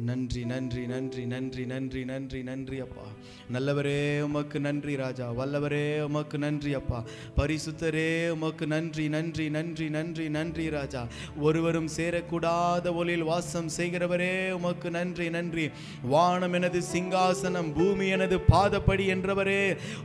நன்றி நன்றி நன்றி நன்றி நன்றி நன்றி நன்றி அப்பா. நல்லவரே உமக்கு நன்றி ராஜா. வல்லவரே உமக்கு நன்றி அப்பா. பரிசுத்தரே உமக்கு நன்றி நன்றி நன்றி நன்றி நன்றி ராஜா. ஒருவரும் சேரக்கூடாத ஒளியில் வாசம் செய்கிறவரே உமக்கு நன்றி நன்றி. வானம் எனது சிங்காசனம், பூமி எனது பாதப்படி என்றவரே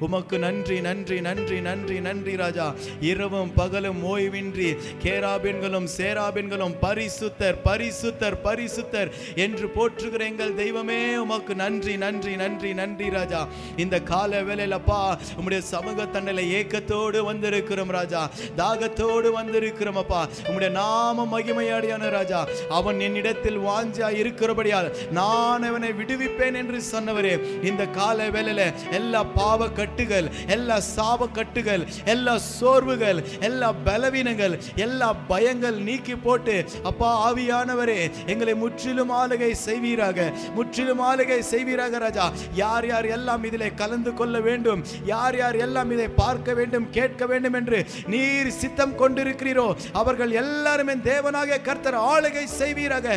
உமக்கு நன்றி நன்றி நன்றி நன்றி நன்றி ராஜா. இரவும் பகலும் ஓய்வின்றி கேராபின்களும் சேராபின்களும் பரிசுத்தர் பரிசுத்தர் பரிசுத்தர் என்று போற்றுகிற எங்கள் தெய்வமே உமக்கு நன்றி நன்றி நன்றி நன்றி ராஜா. இந்த கால வேளையிலப்பா உம்முடைய சமூக தண்டனை ஏக்கத்தோடு வந்திருக்கிறோம் ராஜா. தாகத்தோடு வந்திருக்கிறோம் அப்பா. உம்முடைய நாம மகிமையாடியான ராஜா. அவன் என்னிடத்தில் வாஞ்சா இருக்கிறபடியால் நான் அவனை விடுவிப்பேன் என்று சொன்னவரே, இந்த கால வேளையில எல்லா பாவ கட்டுகள், எல்லா சாப கட்டுகள், எல்லா சோர்வுகள், எல்லா பலவீனங்கள், எல்லா பயங்கள் நீக்கி போட்டு அப்பா ஆவியானவரே எங்களை முற்றிலும் ஆளுகை செய்வீராக, முற்றிலும் ஆளுகை செய்வீராக ராஜா. யார் யார் எல்லாம் இதிலே கலந்து கொள்ள வேண்டும், யார் யார் எல்லாம் இதை பார்க்க வேண்டும் கேட்க வேண்டும் என்று நீர் சித்தம் கொண்டிருக்கிறீரோ அவர்கள் எல்லாரும் என் தேவனாக கர்த்தர் ஆளுகை செய்வீராக,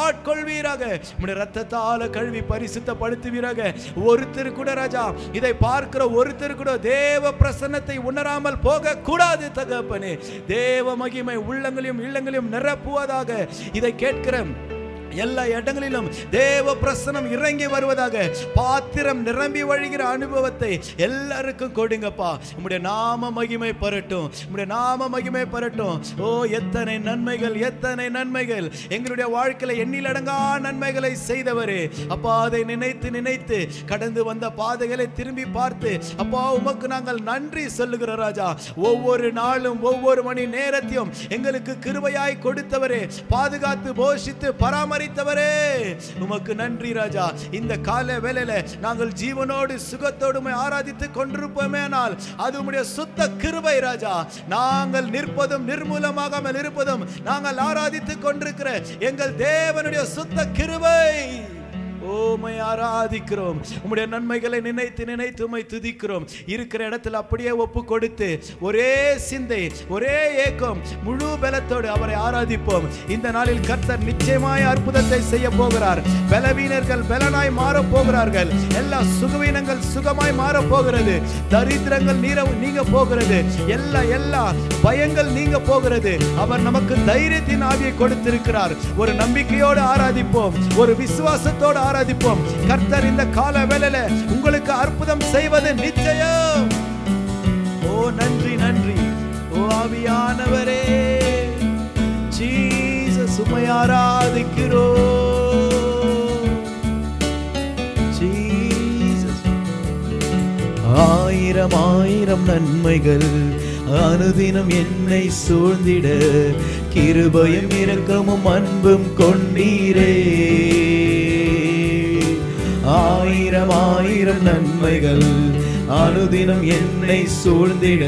ஆட்கொள்வீராக. உம்முடைய இரத்தத்தால் கழுவி பரிசுத்தப்படுத்துவீராக. ஒருத்தர் கூட ராஜா இதை பார்க்கிற ஒருத்தர் கூட தேவ பிரசன்னத்தை உணராமல் போக கூடாது தகப்பனே. தேவ மகிமை உள்ளங்களையும் இல்லங்களையும் நிரப்புவதாக. இதை கேட்கிற எல்லா இடங்களிலும் தேவ பிரசனம் இறங்கி வருவதாக. பாத்திரம் நிரம்பி வழிகிற அனுபவத்தை எல்லாருக்கும் கொடுங்கப்பா. உம்முடைய நாம மகிமை பரட்டும், உம்முடைய நாம மகிமை பரட்டும். ஓ எத்தனை நன்மைகள், எத்தனை நன்மைகள் எங்களுடைய வாழ்க்கையில எண்ணிலடங்கா நன்மைகளை செய்தவரே அப்பா. அதை நினைத்து நினைத்து கடந்து வந்த பாதைகளை திரும்பி பார்த்து அப்பா உமக்கு நாங்கள் நன்றி சொல்லுகிற ராஜா. ஒவ்வொரு நாளும் ஒவ்வொரு மணி நேரத்தையும் எங்களுக்கு கிருபையாய் கொடுத்தவரே, பாதுகாத்து போஷித்து பராமரித்தவரே உமக்கு நன்றி ராஜா. இந்த கால வேளையில நாங்கள் ஜீவனோடு சுகத்தோடு ஆராதித்து கொண்டிருப்போமேனால் அது உம்முடைய சுத்த கிருபை ராஜா. நாங்கள் நிற்பதும் நிர்மூலமாகாமல் இருப்பதும் நாங்கள் ஆராதித்து கொண்டிருக்கிற எங்கள் தேவனுடைய சுத்த கிருபை. உம்மை ஆராதிக்கிறோம். உம்முடைய நன்மைகளை நினைத்து நினைத்து உம்மை துதிக்கிறோம். இருக்கிற இடத்துல அப்படியே ஒப்பு கொடுத்து ஒரே சிந்தை, ஒரே ஏக்கம், முழு பலத்தோடு அவரை ஆராதிப்போம். இந்த நாளில் கர்த்தர் நிச்சயமாய் அற்புதத்தை செய்ய போகிறார். பலவீனர்கள் பலனாய் மாற போகிறார்கள். எல்லா சுகவீனங்கள் சுகமாய் மாற போகிறது. தரித்திரங்கள் நீங்க போகிறது. எல்லா பயங்கள் நீங்க போகிறது. அவர் நமக்கு தைரியத்தின் ஆவியை கொடுத்திருக்கிறார். ஒரு நம்பிக்கையோடு ஆராதிப்போம், ஒரு விசுவாசத்தோடு ஆராதிப்போம். கர்த்தர் இந்த கால வேளையில உங்களுக்கு அற்புதம் செய்வது நிச்சயம். ஓ நன்றி நன்றி. ஓ ஆவியானவரே ஜீசஸ் உம்மை ஆராதிக்கிறோம். ஜீசஸ். ஆயிரம் ஆயிரம் நன்மைகள் அனுதினம் என்னை சூழ்ந்திட கிருபையும் இரக்கமும் அன்பும் கொண்டீரே. ஆயிரம் ஆயிரம் நன்மைகள் அனுதினம் என்னை சூழ்ந்திட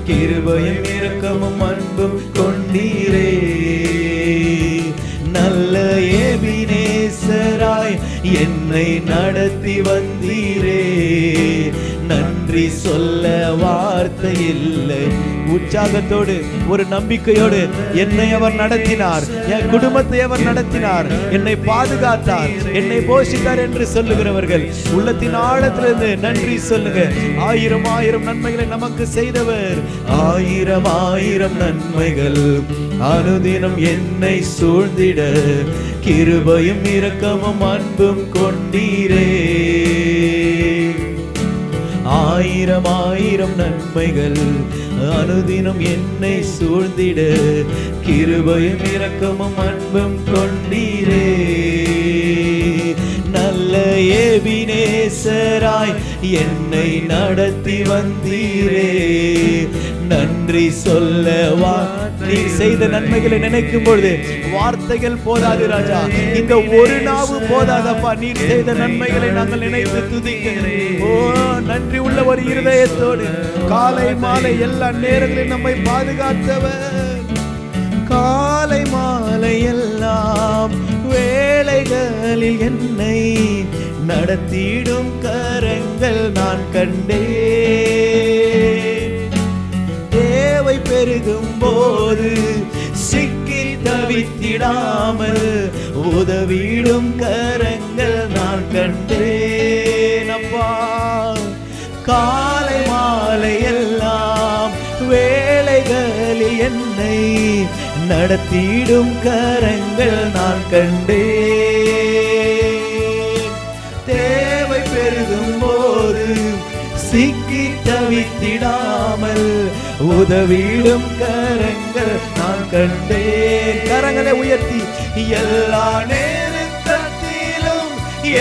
கிருபையும் இரக்கமும் அன்பும் கொண்டீரே. நல்ல எபினேசராய் என்னை நடத்தி வந்தீரே. நன்றி சொல்ல வார்த்தை இல்லை. உற்சாகத்தோடு ஒரு நம்பிக்கையோடு என்னை அவர் நடத்தினார், என் குடும்பத்தை அவர் நடத்தினார், என்னை பாதுகாத்தார், என்னை போஷித்தார் என்று சொல்லுகிறவர்கள் உள்ளத்தின் ஆழத்திலிருந்து நன்றி சொல்லுங்க. ஆயிரம் ஆயிரம் நன்மைகளை நமக்கு செய்தவர். ஆயிரம் ஆயிரம் நன்மைகள் அனுதினம் என்னை சூழ்ந்திட கிருபையும் இரக்கமும் அன்பும் கொண்டீரே. ஆயிரம் ஆயிரம் நன்மைகள் அனுதினம் என்னை சூழ்ந்திட கிருபையும் இரக்கமும் அன்பும் கொண்டீரே. நல்ல எபினேசராய் என்னை நடத்தி வந்தீரே. நன்றி சொல்லவா. நீ செய்த நன்மைகளை நினைக்கும் பொழுது வார்த்தைகள் போதாது ராஜா. இந்த ஒரு நாவு போதாதப்பா. நீர் செய்த நன்மைகளை நாங்கள் நினைத்து துதிக்கிறோம். ஓ நன்றி உள்ள ஒரு இருதயத்தோடு காலை மாலை எல்லா நேரங்களிலும் நம்மை பாதுகாத்தவர். காலை மாலை எல்லாம் வேளைகளில் என்னை நடத்திடும் கரங்கள் நான் கண்டேன். தேவை பெருகும் போது சிக்கி தவித்திடாமல் உதவிடும் கரங்கள் நான் கண்டேன் அப்பா. காலை மாலை எல்லாம் வேளைகளில் என்னை நடத்திடும் கரங்கள் நான் கண்டேன். தேவை பெருகும் போது சிக்கி தவித்திடாமல் உதவிடும் கரங்கள் நான் கண்டேன். கரங்களை உயர்த்தி எல்லா நேரத்திலும்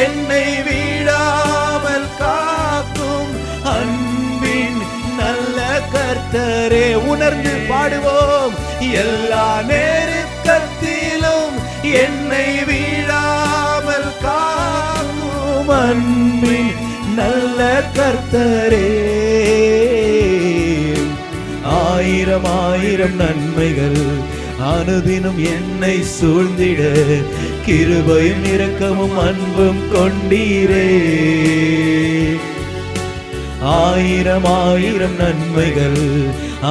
என்னை விடாமல் காக்கும் அன்பின் நல்ல கர்த்தரே. உணர்ந்து பாடுவோம். எல்லா நேரத்திலும் என்னை விடாமல் காக்கும் அன்பின் நல்ல கர்த்தரே. ஆயிரம் ஆயிரம் நன்மைகள் அனுதினம் என்னை சூழ்ந்திட கிருபையும் இரக்கமும் அன்பும் கொண்டீரே. ஆயிரம் ஆயிரம் நன்மைகள்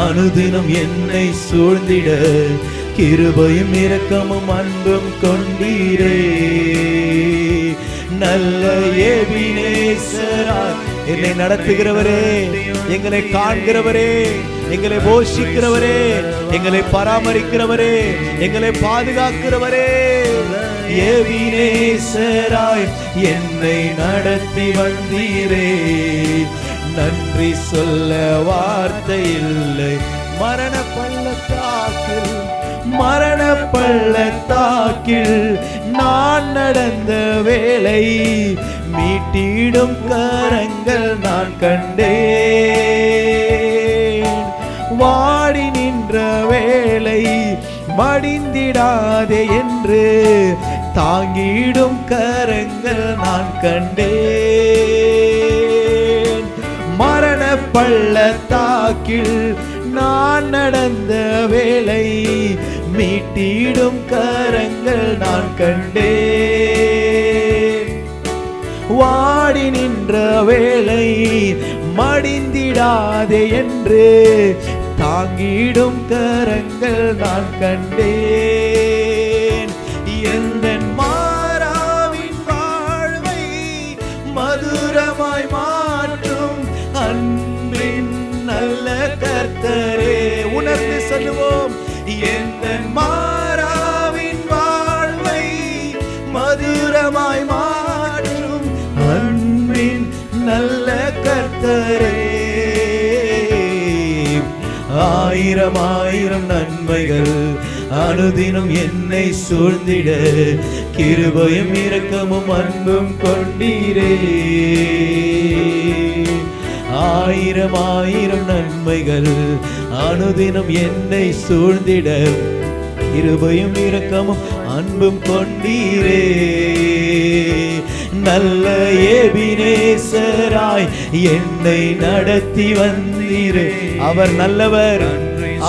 அனுதினம் என்னை சூழ்ந்திட கிருபையும் இரக்கமும் அன்பும் கொண்டீரே. நல்ல எபினேசராய் என்னை நடத்துகிறவரே, எங்களை காண்கிறவரே, எங்களை போஷிக்கிறவரே, எங்களை பராமரிக்கிறவரே, எங்களை பாதுகாக்கிறவரே. எபினேசராய் என்னை நடத்தி வந்தீரே. நன்றி சொல்ல வார்த்தை இல்லை. மரண பள்ளத்தாக்கில் மரண பள்ளத்தாக்கில் நான் நடந்த வேளை மீட்டிடும் கரங்கள் நான் கண்டேன். வாடி நின்ற வேளை மடிந்திடாதே என்று தாங்கிடும் கரங்கள் நான் கண்டேன். மரண பள்ளத்தாக்கில் நான் நடந்த வேளை மீட்டிடும் கரங்கள் நான் கண்டேன். வாடி நின்ற வேளை மடிந்திடாதே என்று தாங்கிடும் கரங்கள் நான் கண்டேன். எந்த மாறாவின் வாழ்வை மதுரமாய் மாற்றும் அன்பின் நல்ல கர்த்தரே. உணர்ந்து சொல்லுவோம். எந்த மாறாவின் வாழ்வை மதுரமாய் மாற்றும் அன்பின் நல்ல கர்த்தரே. ஆயிரம் ஆயிரம் நன்மைகள் அனுதினம் என்னை சூழ்ந்திட கிருபையும் இரக்கமும் அன்பும் கொண்டீரே. ஆயிரம் ஆயிரம் நன்மைகள் அனுதினம் என்னை சூழ்ந்திட கிருபையும் இரக்கமும் அன்பும் கொண்டீரே. நல்ல எபினேசராய் என்னை நடத்தி வந்தீரே. அவர் நல்லவர்,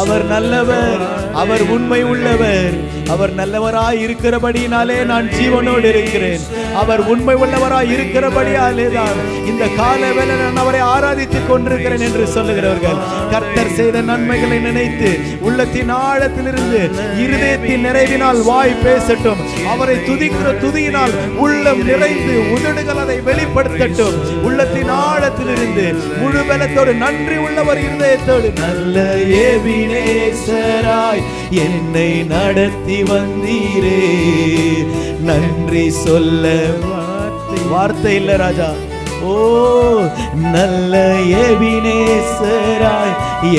அவர் நல்லவர், அவர் உண்மை உள்ளவர். அவர் நல்லவராய் இருக்கிறபடினாலே நான் ஜீவனோடு இருக்கிறேன். அவர் உண்மை உள்ளவராய் இருக்கிறபடியாலே தான் இந்த கால வேளை நான் அவரை ஆராதித்துக் கொண்டிருக்கிறேன் என்று சொல்லுகிறவர்கள் கர்த்தர் செய்த நன்மைகளை நினைத்து உள்ளத்தின் ஆழத்திலிருந்து இருதயத்தின் நிறைவினால் வாய் பேசட்டும். அவரை துதிக்கிற துதியினால் உள்ளம் நிறைந்து உதடுகள் அதை வெளிப்படுத்தட்டும். உள்ளத்தின் ஆழத்திலிருந்து முழு பலத்தோடு நன்றி உள்ளவர் இருதயத்தோடு நல்ல எபினேசராய் என்னை நடத்தி வந்தீரே. நன்றி சொல்ல வார்த்தை இல்ல ராஜா. ஓ நல்ல எபினேசராய்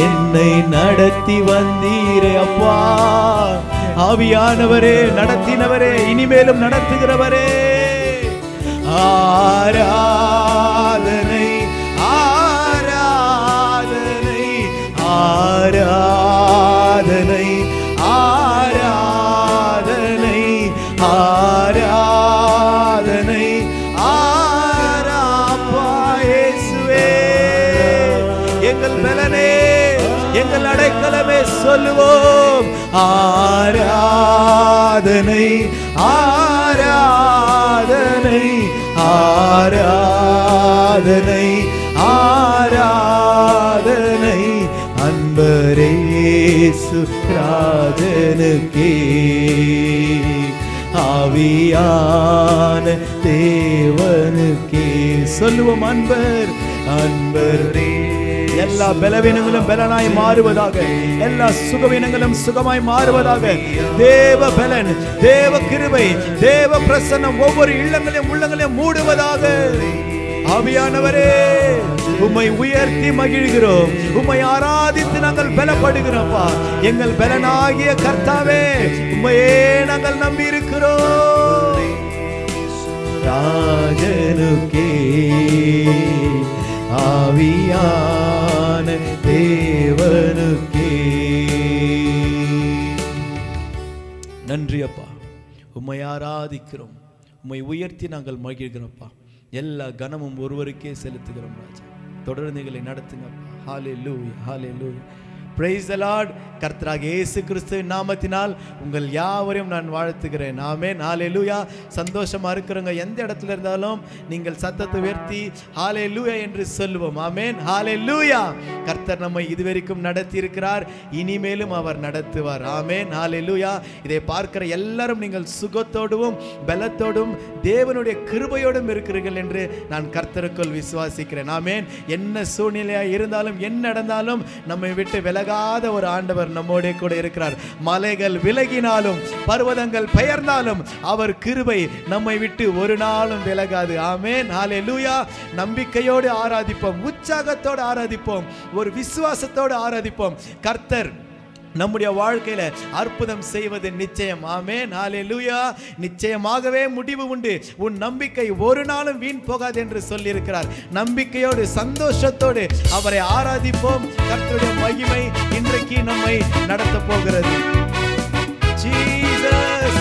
என்னை நடத்தி வந்தீரே. அப்பா ஆவியானவரே, நடத்தினவரே, இனிமேலும் நடத்துகிறவரே, ஆராதனை ஆராதனை ஆராதனை ஆராதனை ஆராதனை ஆராப்பா இயேசுவே. எங்கள் பலனே, எங்கள் அடைக்கலமே சொல்லுவோம். ஆராதனை ஆராதனை ஆராதனை ஆராதனை அன்பரேசு ராஜனுக்கே. ஆவியான தேவனுக்கே. சொல்லுவோம், அன்பர் அன்பரே. எல்லா பலவீனங்களும் பலனாய் மாறுவதாக, எல்லா சுகவீனங்களும் சுகமாய் மாறுவதாக. தேவ பலன், தேவ கிருபை, தேவ பிரசன்னம் ஒவ்வொரு இல்லங்களையும் உள்ளங்களையும் மூடுவதாக. ஆவியானவரே, உம்மை உயர்த்தி மகிழ்கிறோம், உம்மை ஆராதித்து நாங்கள் பலப்படுகிறோம்ப்பா. எங்கள் பலனாகிய கர்த்தாவே, உம்மையே நாங்கள் நம்பி இருக்கிறோம். ராஜனுக்கே ஆவியான தேவனுக்கே நன்றி அப்பா. உம்மை ஆராதிக்கிறோம், உம்மை உயர்த்தி நாங்கள் மகிழ்கிறோம்ப்பா. எல்லா கனமும் ஒருவருக்கே செலுத்துகிறோம் ராஜா. தொடர்ந்து எங்களை நடத்துங்க அப்பா. Hallelujah, hallelujah. Praise the Lord. கர்த்தராகிய இயேசு கிறிஸ்துவின் நாமத்தினால் உங்கள் யாவரையும் நான் வாழ்த்துகிறேன். ஆமென், ஹல்லேலூயா. சந்தோஷமா இருக்கிறவங்க எந்த இடத்துல இருந்தாலும் நீங்கள் சத்தத்தை உயர்த்தி ஹல்லேலூயா என்று சொல்லுவோம். ஆமென், ஹல்லேலூயா. கர்த்தர் நம்மை இதுவரைக்கும் நடத்தி இருக்கிறார், இனிமேலும் அவர் நடத்துவார். ஆமென், ஹல்லேலூயா. இதை பார்க்கிற எல்லாரும் நீங்கள் சுகத்தோடும் பலத்தோடும் தேவனுடைய கிருபையோடும் இருக்கிறீர்கள் என்று நான் கர்த்தருக்குள் விசுவாசிக்கிறேன். ஆமென். என்ன சூழ்நிலையாக இருந்தாலும் என்ன நடந்தாலும் நம்மை விட்டு விலகாத ஒரு ஆண்டவர் நம்மோட கூட இருக்கிறார். மலைகள் விலகினாலும் பர்வதங்கள் பெயர்ந்தாலும் அவர் கிருபை நம்மை விட்டு ஒரு நாளும் விலகாது. ஆமென், ஹல்லேலூயா. நம்பிக்கையோடு ஆராதிப்போம், உற்சாகத்தோடு ஆராதிப்போம், ஒரு விசுவாசத்தோடு ஆராதிப்போம். கர்த்தர் நம்முடைய வாழ்க்கையில அற்புதம் செய்வது நிச்சயம். ஆமென், ஹல்லேலூயா. நிச்சயமாகவே முடிவு உண்டு. உன் நம்பிக்கை ஒரு நாளும் வீண் போகாது என்று சொல்லி இருக்கிறார். நம்பிக்கையோடு சந்தோஷத்தோடு அவரை ஆராதிப்போம். கர்த்தருடைய மகிமை இன்றைக்கு நம்மை நடத்த போகிறது. ஜீசஸ்.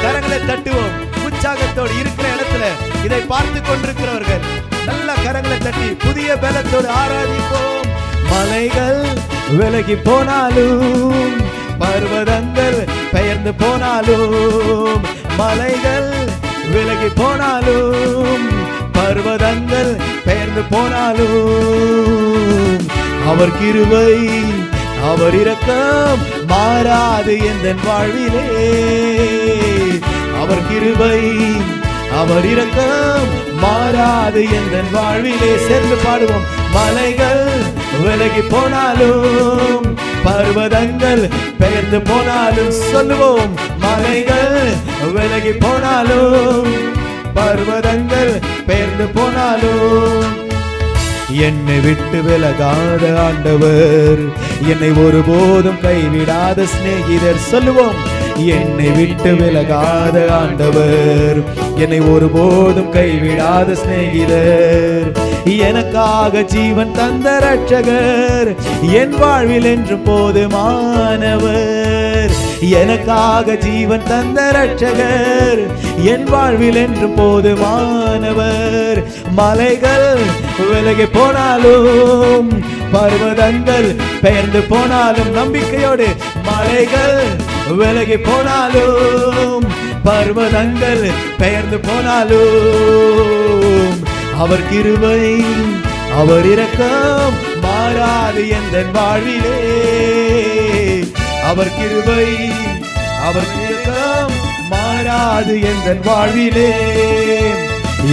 கரங்களை தட்டுவோம் உற்சாகத்தோடு. இருக்கிற இடத்துல இதை பார்த்து கொண்டிருக்கிறவர்கள் நல்ல கரங்களை தட்டி புதிய பலத்தோடு ஆராதிப்போம். மலைகள் விலகி போனாலும் பர்வதங்கள் பெயர்ந்து போனாலும், மலைகள் விலகி போனாலும் பர்வதங்கள் பெயர்ந்து போனாலும் அவர் கிருபை அவர் இரக்கம் மாறாது எந்தன் வாழ்விலே. அவர் கிருபை அவர் இரக்கம் மாறாது எந்தன் வாழ்விலே. சேர்ந்து பாடுவோம். மலைகள் விலகி போனாலும் பர்வதங்கள் பெயர்ந்து போனாலும். சொல்லுவோம். மலைகள் விலகி போனாலும் பர்வதங்கள் பெயர்ந்து போனாலும் என்னை விட்டு விலகாத ஆண்டவர், என்னை ஒருபோதும் கைவிடாத சிநேகிதர். சொல்லுவோம். என்னை விட்டு விலகாத ஆண்டவர், என்னை ஒருபோதும் கைவிடாத சிநேகிதர். எனக்காக ஜீவன் தந்த ரட்சகர், என் வாழ்வில் என்று போதுமானவர். எனக்காக ஜீவன் தந்த ரட்சகர், என் வாழ்வில் என்று போதுமானவர். மலைகள் விலகி போனாலும் பர்வதங்கள் பெயர்ந்து போனாலும், நம்பிக்கையோடு. மலைகள் விலகி போனாலும் பர்வதங்கள் பெயர்ந்து போனாலும் அவர் கிருபை அவர் இரக்கம் மாறாது எந்தன் வாழ்விலே. அவர் கிருபை அவர் இரக்கம் மாறாது எந்தன் வாழ்விலே.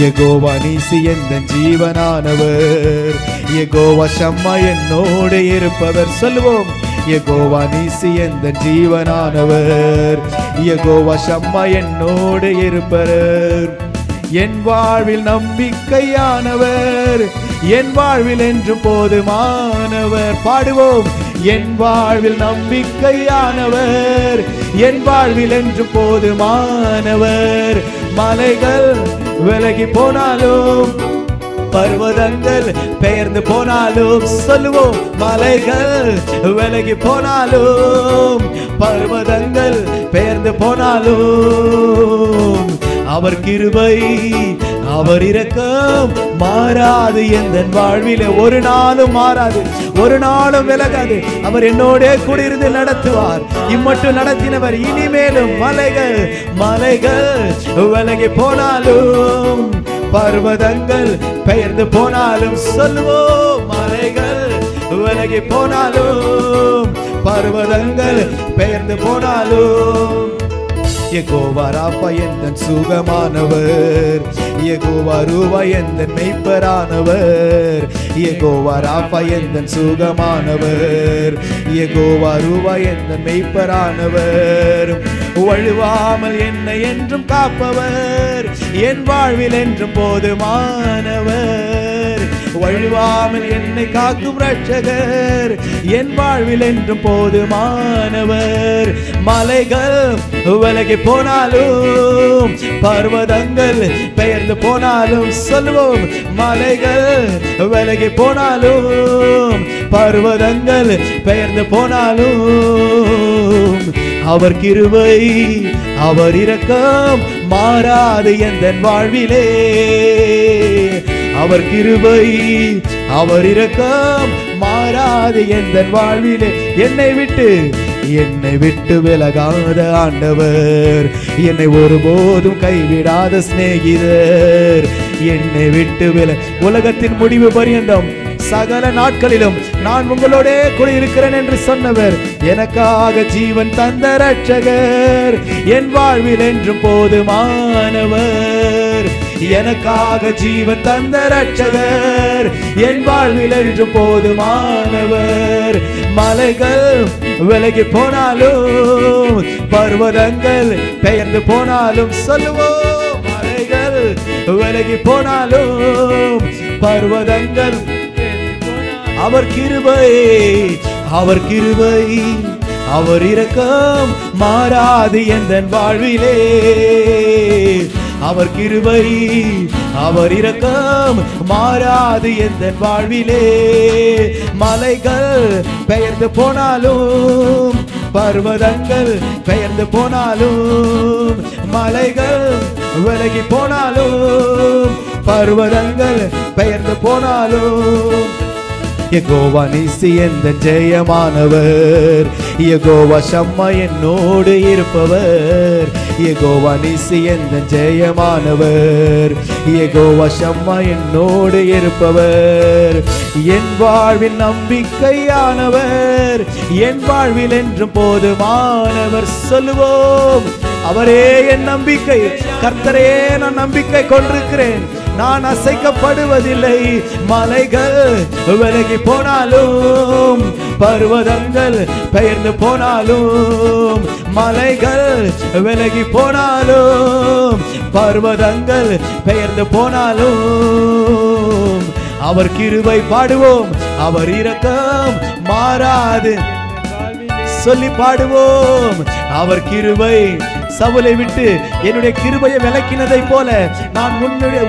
யெகோவா நீசி எந்தன் ஜீவனானவர், யெகோவா ஷம்மா என்னோடு இருப்பவர். சொல்லுவோம். யெகோவா நீசி எந்தன் ஜீவனானவர், யெகோவா ஷம்மா என்னோடு இருப்பவர். என் வாழ்வில் நம்பிக்கையானவர், என் வாழ்வில் என்று போதுமானவர். பாடுவோம். என் வாழ்வில் நம்பிக்கையானவர், என் வாழ்வில் என்று போதுமானவர். மலைகள் விலகி போனாலும் பர்வதங்கள் பெயர்ந்து போனாலும். சொல்லுவோம். மலைகள் விலகி போனாலும் பர்வதங்கள் பெயர்ந்து போனாலும் அவர் கிருபை அவர் இரக்கம் மாறாது எந்தன் வாழ்விலே. ஒரு நாளும் மாறாது, ஒரு நாளும் விலகாது. அவர் என்னோட கூட இருந்து நடத்துவார். இம்மட்டும் நடத்தினவர் இனிமேலும். மலைகள் மலைகள் விலகி போனாலும் பர்வதங்கள் பெயர்ந்து போனாலும். சொல்லுவோம். மலைகள் விலகி போனாலும் பர்வதங்கள் பெயர்ந்து போனாலும் யெகோவா ராஃபா எந்தன் சுகமானவர், யெகோவா ரூவா எந்தன் மெய்ப்பரானவர், யெகோவா ராஃபா எந்தன் சுகமானவர், யெகோவா ரூவா எந்தன் மெய்ப்பரானவர். வழுவாமல் என்னை என்றும் காப்பவர், என் வாழ்வில் என்றும் போதுமானவர். வழுவாமல் என்னை காக்கும் இரட்சகர், என் வாழ்வில் என்றும் போதுமானவர். மலைகள் விலகி போனாலும், பர்வதங்கள் பெயர்ந்து போனாலும், சொல்லுவோம், மலைகள் விலகி போனாலும், பர்வதங்கள் பெயர்ந்து போனாலும், அவர் கிருபை அவர் இரக்கம் மாறாது எந்தன் வாழ்விலே. அவர் கிருபை அவர் இரக்கம் மாறாது எந்தன் வாழ்விலே. என்னை விட்டு விலகாத ஆண்டவர், என்னை ஒருபோதும் கைவிடாத சிநேகிதர், என்னை விட்டு உலகத்தின் முடிவு பரியந்தம் சகல நாட்களிலும் நான் உங்களோட கூட இருக்கிறேன் என்று சொன்னவர், எனக்காக ஜீவன் தந்த இரட்சகர், என் வாழ்வில் என்றும் போதுமானவர். எனக்காக ஜீவன் தந்த இரட்சகர், என் வாழ்வில் என்றும் போதுமானவர். மலைகள் விலகி போனாலும், பர்வதங்கள் பெயர்ந்து போனாலும், சொல்லுவோம், மலைகள் விலகி போனாலும், பர்வதங்கள், அவர் கிருபை அவர் இரக்கம் மாறாது எந்தன் வாழ்விலே. அவர் கிருபை அவர் இரக்கம் மாறாது எந்தன் வாழ்விலே. மலைகள் பெயர்ந்து போனாலும், பர்வதங்கள் பெயர்ந்து போனாலும், மலைகள் விலகி போனாலும், பர்வதங்கள் பெயர்ந்து போனாலும், யெகோவா நீசி எந்தன் ஜெயமானவர், யெகோவா ஷம்மா என்னோடு இருப்பவர், யெகோவா நீசி எந்தன் ஜெயமானவர், யெகோவா ஷம்மா என்னோடு இருப்பவர். என் வாழ்வின் நம்பிக்கையானவர், என் வாழ்வில் என்றும் போதுமானவர். சொல்லுவோம், அவரே என் நம்பிக்கை, கர்த்தரே நான் நம்பிக்கை கொண்டிருக்கிறேன், நான் அசைக்கப்படுவதில்லை. மலைகள் விலகி போனாலும், பர்வதங்கள் பெயர்ந்து போனாலும், மலைகள் விலகி போனாலும், பர்வதங்கள் பெயர்ந்து போனாலும், அவர் கிருபை பாடுவோம், அவர் இரக்கம் மாறாது சொல்லி பாடுவோம். அவர் கிருபை சவுலை விட்டு என்னுடைய கிருபையை விலக்கினதை போல நான் உனக்கும்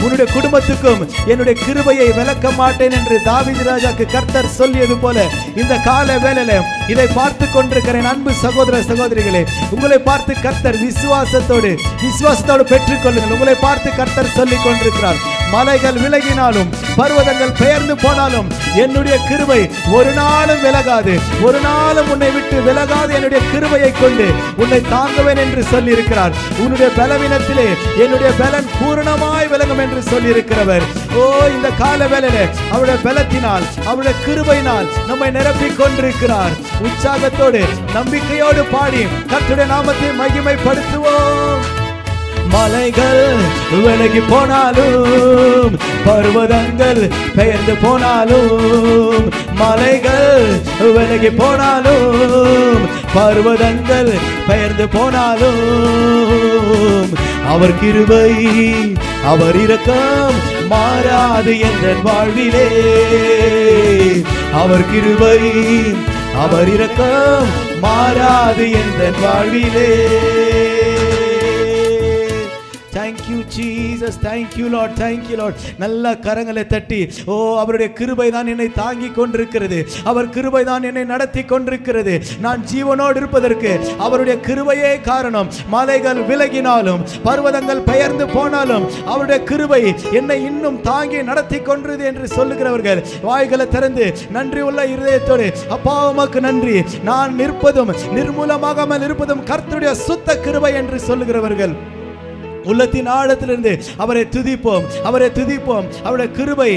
உன்னுடைய குடும்பத்துக்கும் என்னுடைய கிருபையை விலக்க மாட்டேன் என்று தாவீது ராஜாக்கு கர்த்தர் சொல்லியது போல இந்த கால வேளையில இதை பார்த்து கொண்டிருக்கிற அன்பு சகோதர சகோதரிகளே, உங்களை பார்த்து கர்த்தர் விசுவாசத்தோடு பெற்றுக்கொள்ளுங்கள். உங்களை பார்த்து கர்த்தர் சொல்லிக் கொண்டிருக்கிறார், மலைகள் விலகினாலும், பர்வதங்கள் பெயர்ந்து போனாலும், என்னுடைய கிருபை ஒரு நாளும் விலகாது, ஒரு நாளும் உன்னை விட்டு விலகாது. என்னுடைய கிருபையை கொண்டு உன்னை தாங்குவேன் என்று சொல்லி இருக்கிறார். உன்னுடைய பலவீனத்திலே என்னுடைய பலன் பூரணமாய் விளங்கும் என்று சொல்லி இருக்கிறவர். ஓ, இந்த கால வேளையிலே அவருடைய பலத்தினால், அவருடைய கிருபையினால் நம்மை நிரப்பிக் கொண்டிருக்கிறார். உற்சாகத்தோடு நம்பிக்கையோடு பாடி கர்த்தருடைய நாமத்தை மகிமைப்படுத்துவோம். மலைகள் விலகி போனாலும், பர்வதங்கள் பெயர்ந்து போனாலும், மலைகள் விலகி போனாலும், பர்வதங்கள் பெயர்ந்து போனாலும், அவர் கிருபை அவர் இரக்கம் மாறாது எந்தன் வாழ்விலே. அவர் கிருபை அவர் இரக்கம் மாறாது எந்தன் வாழ்விலே. Thank you Jesus, thank you Lord, thank you Lord. நல்ல கரங்களை தட்டி, ஓ, அவருடைய கிருபை தான் என்னை தாங்கி கொண்டிருக்கிறது, அவர் கிருபை தான் என்னை நடத்தி கொண்டிருக்கிறது. நான் ஜீவனோடு இருப்பதற்கு அவருடைய கிருபையே காரணம். மலைகள் விலகினாலும், பர்வதங்கள் பெயர்ந்து போனாலும், அவருடைய கிருபை என்னை இன்னும் தாங்கி நடத்தி கொண்டிருது என்று சொல்லுகிறவர்கள் வாய்களை திறந்து நன்றி உள்ள இருதயத்தோடு, அப்பா உமக்கு நன்றி, நான் நிற்பதும் நிர்மூலமாகாமல் இருப்பதும் கர்த்தருடைய சுத்த கிருபை என்று சொல்லுகிறவர்கள் உள்ளத்தின் ஆழத்திலிருந்து அவரை துதிப்போம், அவரை துதிப்போம். அவருடைய கிருபை,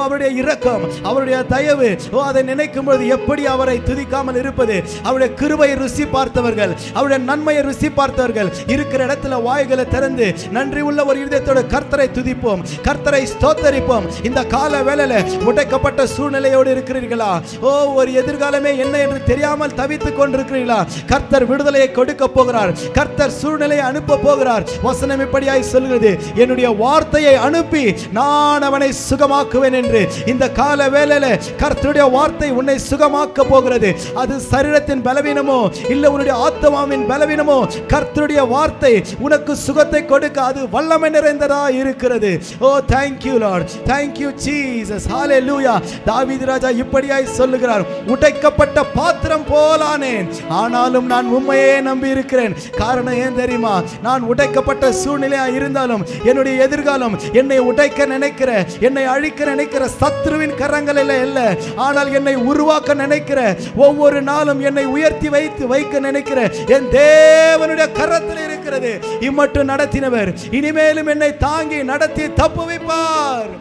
அவருடைய இரக்கம், அவருடைய தயவு, அதை நினைக்கும் பொழுது எப்படி அவரை துதிக்காமல் இருப்பது? அவருடைய கிருபையை ருசி பார்த்தவர்கள், அவருடைய நன்மையை ருசி பார்த்தவர்கள் இருக்கிற இடத்துல வாய்களை திறந்து நன்றி உள்ள ஒரு இதயத்தோடு கர்த்தரை துதிப்போம், கர்த்தரை ஸ்தோத்தரிப்போம். இந்த கால வேளையில உடைக்கப்பட்ட சூழ்நிலையோடு இருக்கிறீர்களா? ஒரு எதிர்காலமே என்ன என்று தெரியாமல் தவித்துக் கொண்டிருக்கிறீர்களா? கர்த்தர் விடுதலையை கொடுக்க போகிறார், கர்த்தர் சூழ்நிலையை அனுப்ப போகிறார். வசனம் இப்படியாய் சொல்கிறது, என்னுடைய வார்த்தையை அனுப்பி நான் அவனை சுகமாக்குவேன் என்று. இந்த கால வேளையில கர்த்தருடைய வார்த்தை உன்னை சுகமாக்க போகிறது. அது சரீரத்தின் பலவீனமோ இல்ல உன்னுடைய ஆத்மாவின் பலவீனமோ, கர்த்தருடைய வார்த்தை உனக்கு சுகத்தை கொடுக்க அது வல்லமை நிறைந்ததா இருக்கிறது. thank you Lord, thank you Jesus, hallelujah. தாவீது ராஜா இப்படியாய் சொல்லுகிறார், உடைக்கப்பட்ட பாத்திரம் போலானேன், ஆனாலும் நான் உம்மையே நம்பி இருக்கிறேன். காரணம் ஏன் தெரியுமா? நான் உடைக்கப்பட்ட சூழ்நிலையா இருந்தாலும் என்னுடைய எதிர்காலம் என்னை உடைக்க நினைக்கிற, என்னை அழிக்க நினைக்கிற சத்ருவின் கரங்களில் அல்ல, ஆனால் என்னை உருவாக்க நினைக்கிற, ஒவ்வொரு நாளும் என்னை உயர்த்தி வைக்க நினைக்கிற என் தேவனுடைய கரத்தில் இருக்கிறது. இம்மட்டும் நடத்தினவர் இனிமேலும் என்னை தாங்கி நடத்தி தப்புவிப்பார்.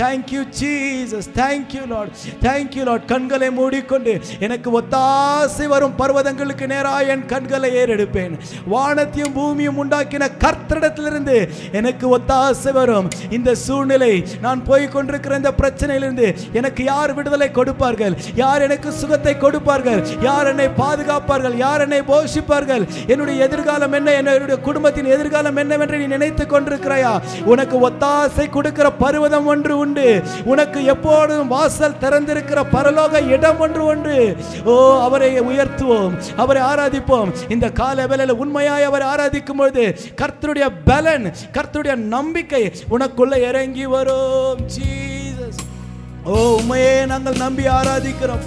Thank you Jesus, thank you Lord, thank you Lord. கண்களை மூடிக்கொண்டு எனக்கு ஒத்தாசை வரும் பர்வதங்களுக்கு நேராக என் கண்களை ஏறெடுப்பேன். வானத்தையும் பூமியும் உண்டாக்கின கர்த்தரிடத்திலிருந்து எனக்கு ஒத்தாசை வரும். இந்த சூழ்நிலை, நான் போய் கொண்டிருக்கிற இந்த பிரச்சனையிலிருந்து எனக்கு யார் விடுதலை கொடுப்பார்கள்? யார் எனக்கு சுகத்தை கொடுப்பார்கள்? யார் என்னை பாதுகாப்பார்கள்? யார் என்னை போஷிப்பார்கள்? என்னுடைய எதிர்காலம் என்ன? என்னுடைய குடும்பத்தின் எதிர்காலம் என்னவென்று நீ நினைத்துக் கொண்டிருக்கிறாயா? உனக்கு ஒத்தாசை கொடுக்கிற பர்வதம் ஒன்று உண்டு. உனக்கு எப்போதும் வாசல் திறந்திருக்கிற பரலோக இடம் ஒன்று உண்டு. அவரை உயர்த்துவோம், அவரை ஆராதிப்போம். இந்த கால வேளையில உண்மையாய் அவரை ஆராதிக்கும் பொழுது கர்த்தருடைய பலன், கர்த்தருடைய நம்பிக்கை உனக்குள்ள இறங்கி வரும். ஜீசஸ், உம்மையே நாங்கள் நம்பி ஆராதிக்கிறோம்.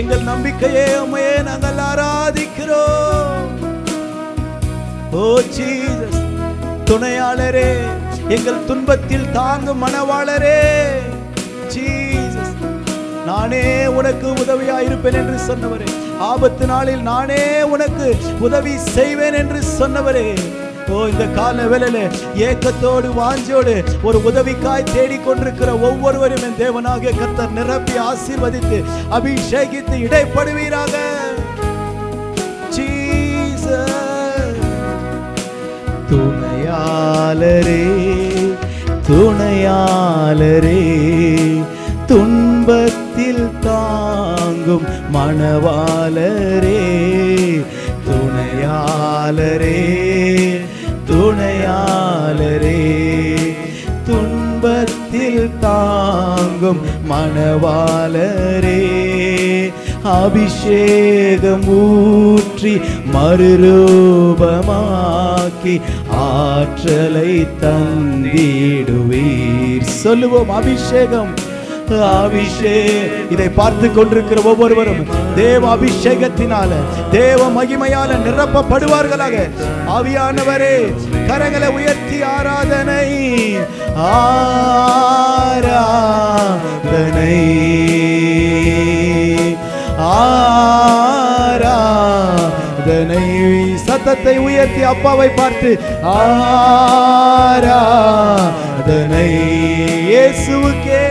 எங்கள் நம்பிக்கையே உம்மையே நாங்கள் ஆராதிக்கிறோம். ஜீசஸ், துணையாளரே, எங்கள் துன்பத்தில் தாங்கும் மனவாளரே, ஜீசஸ், நானே உனக்கு உதவியா இருப்பேன் என்று சொன்னவரே, ஆபத்து நாளில் நானே உனக்கு உதவி செய்வேன் என்று சொன்னவரே, இந்த கால வேளையில ஏக்கத்தோடு வாஞ்சோடு ஒரு உதவிக்காய் தேடிக்கொண்டிருக்கிற ஒவ்வொருவரும் என் தேவனாகிய கர்த்தர் நிரப்பி ஆசீர்வதித்து அபிஷேகித்து இடைப்படுவீராக. துணையாளரே, துணையாளரே, துன்பத்தில் தாங்கும் மணவாளரே, துணையாளரே, துணையாளரே, துன்பத்தில் தாங்கும் மணவாளரே, அபிஷேகம் ஊற்றி மறுரூபமாக்கி ஆற்றலை தந்திடுவீர். சொல்லுவோம், அபிஷேகம், இதை பார்த்து கொண்டிருக்கிற ஒவ்வொருவரும் தேவ அபிஷேகத்தினால, தேவ மகிமையால நிரப்பப்படுவார்களாக. ஆவியானவரே, கரங்களை உயர்த்தி ஆராதனை, ஆராதனை, ஆராதனை. சத்தத்தை உயர்த்தி அப்பாவை பார்த்து ஆராதனை இயேசுவுக்கே.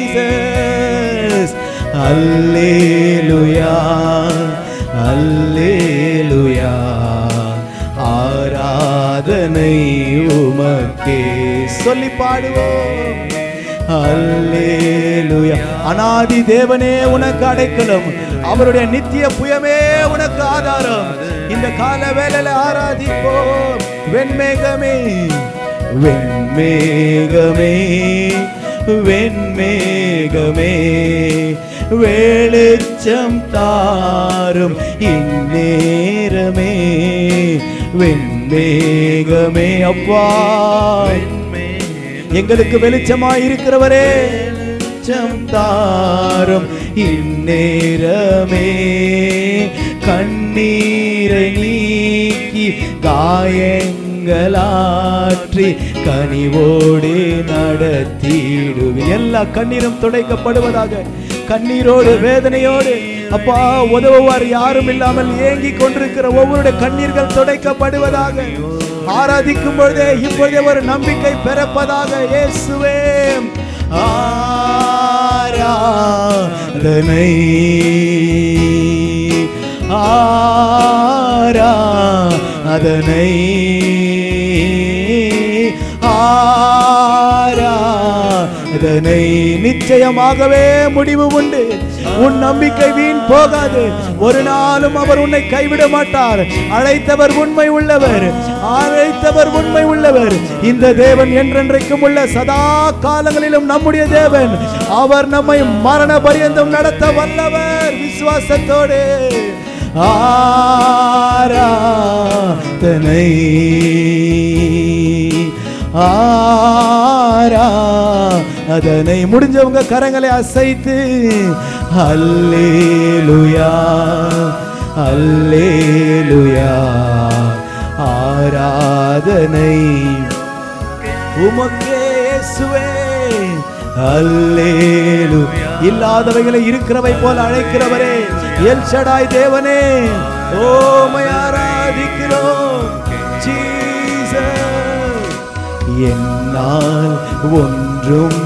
Jesus, அல்லேலூயா, அல்லேலூயா, ஆராதனை உமக்கே. சொல்லி பாடுவோம், அல்லேலூயா. அநாதி தேவனே உனக்கு அடைக்கலம், அவருடைய நித்திய புயமே உனக்கு ஆதாரம். இந்த கால வேளையில ஆராதிப்போம். வெண்மேகமே, வெண்மேகமே, வெண்மேகமே, வெளிச்சம் தாரும் இந்நேரமே, வெண்மேகமே. அப்பா, எங்களுக்கு வெளிச்சமாய் இருக்கிறவரே, வெளிச்சம் தாரும் இந்நேரமே, கண்ணீரை நீக்கி காயங்களாற்றி கனிவோடு நடத்திடுவி. எல்லா கண்ணீரும் துடைக்கப்படுவதாக, கண்ணீரோடு வேதனையோடு அப்பா உதவுவார் யாரும் இல்லாமல் ஏங்கி கொண்டிருக்கிற ஒவ்வொருடைய கண்ணீர்கள் துடைக்கப்படுவதாக. ஆராதிக்கும் பொழுதே இப்பொழுதே ஒரு நம்பிக்கை பிறப்பதாக. இயேசுவே ஆராதனை ஆராதனை ஆராதனை. நிச்சயமாகவே முடிவு உண்டு. உன் நம்பிக்கை வீண் போகாது. ஒரு நாளும் அவர் உன்னை கைவிட மாட்டார். அழைத்தவர் உண்மை உள்ளவர், அழைத்தவர் உண்மை உள்ளவர். இந்த தேவன் என்றென்றைக்கும் உள்ள சதா காலங்களிலும் நம்முடைய தேவன். அவர் நம்மை மரண பரியந்தம் நடத்த வல்லவர். விசுவாசத்தோடு ஆராதனை ஆராதனை. முடிஞ்சவங்க கரங்களை அசைத்து அல்லேலூயா அல்லேலூயா ஆராதனை உமக்கே இயேசுவே அல்லேலூயா. இல்லாதவைகளை இருக்கிறவை போல அழைக்கிறவரே, எல் ஷடாய் தேவனே, ஓமை ஆராதிக்கிறோம். என்னால் ஒன்றும்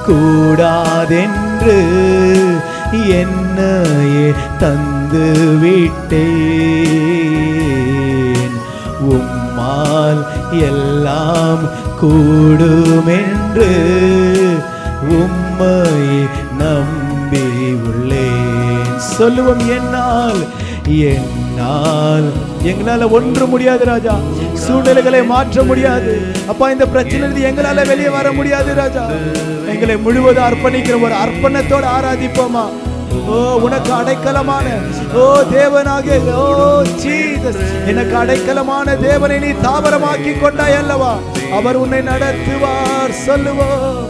கூடாதென்று என்னையே தந்து விட்டேன். உம்மால் எல்லாம் கூடுமென்று உம்மையை நம்பி உள்ளேன். சொல்லுவோம், என்னால் என்னால் எங்களால ஒன்று முடியாது ராஜா. சூழ்நிலைகளை மாற்ற முடியாது அப்பா. இந்த பிரச்சனை எங்களால வெளியே வர முடியாது ராஜா. எங்களை முழுவதும் அர்ப்பணிக்கிற ஒரு அர்ப்பணத்தோடு ஆராதிப்போமா. ஓ உனக்கு அடைக்கலமான ஓ தேவனாகிய ஓ ஜீசஸ், எனக்கு அடைக்கலமான தேவனை நீ தாவரமாக்கி கொண்டாய் அல்லவா. அவர் உன்னை நடத்துவார். சொல்லுவோம்,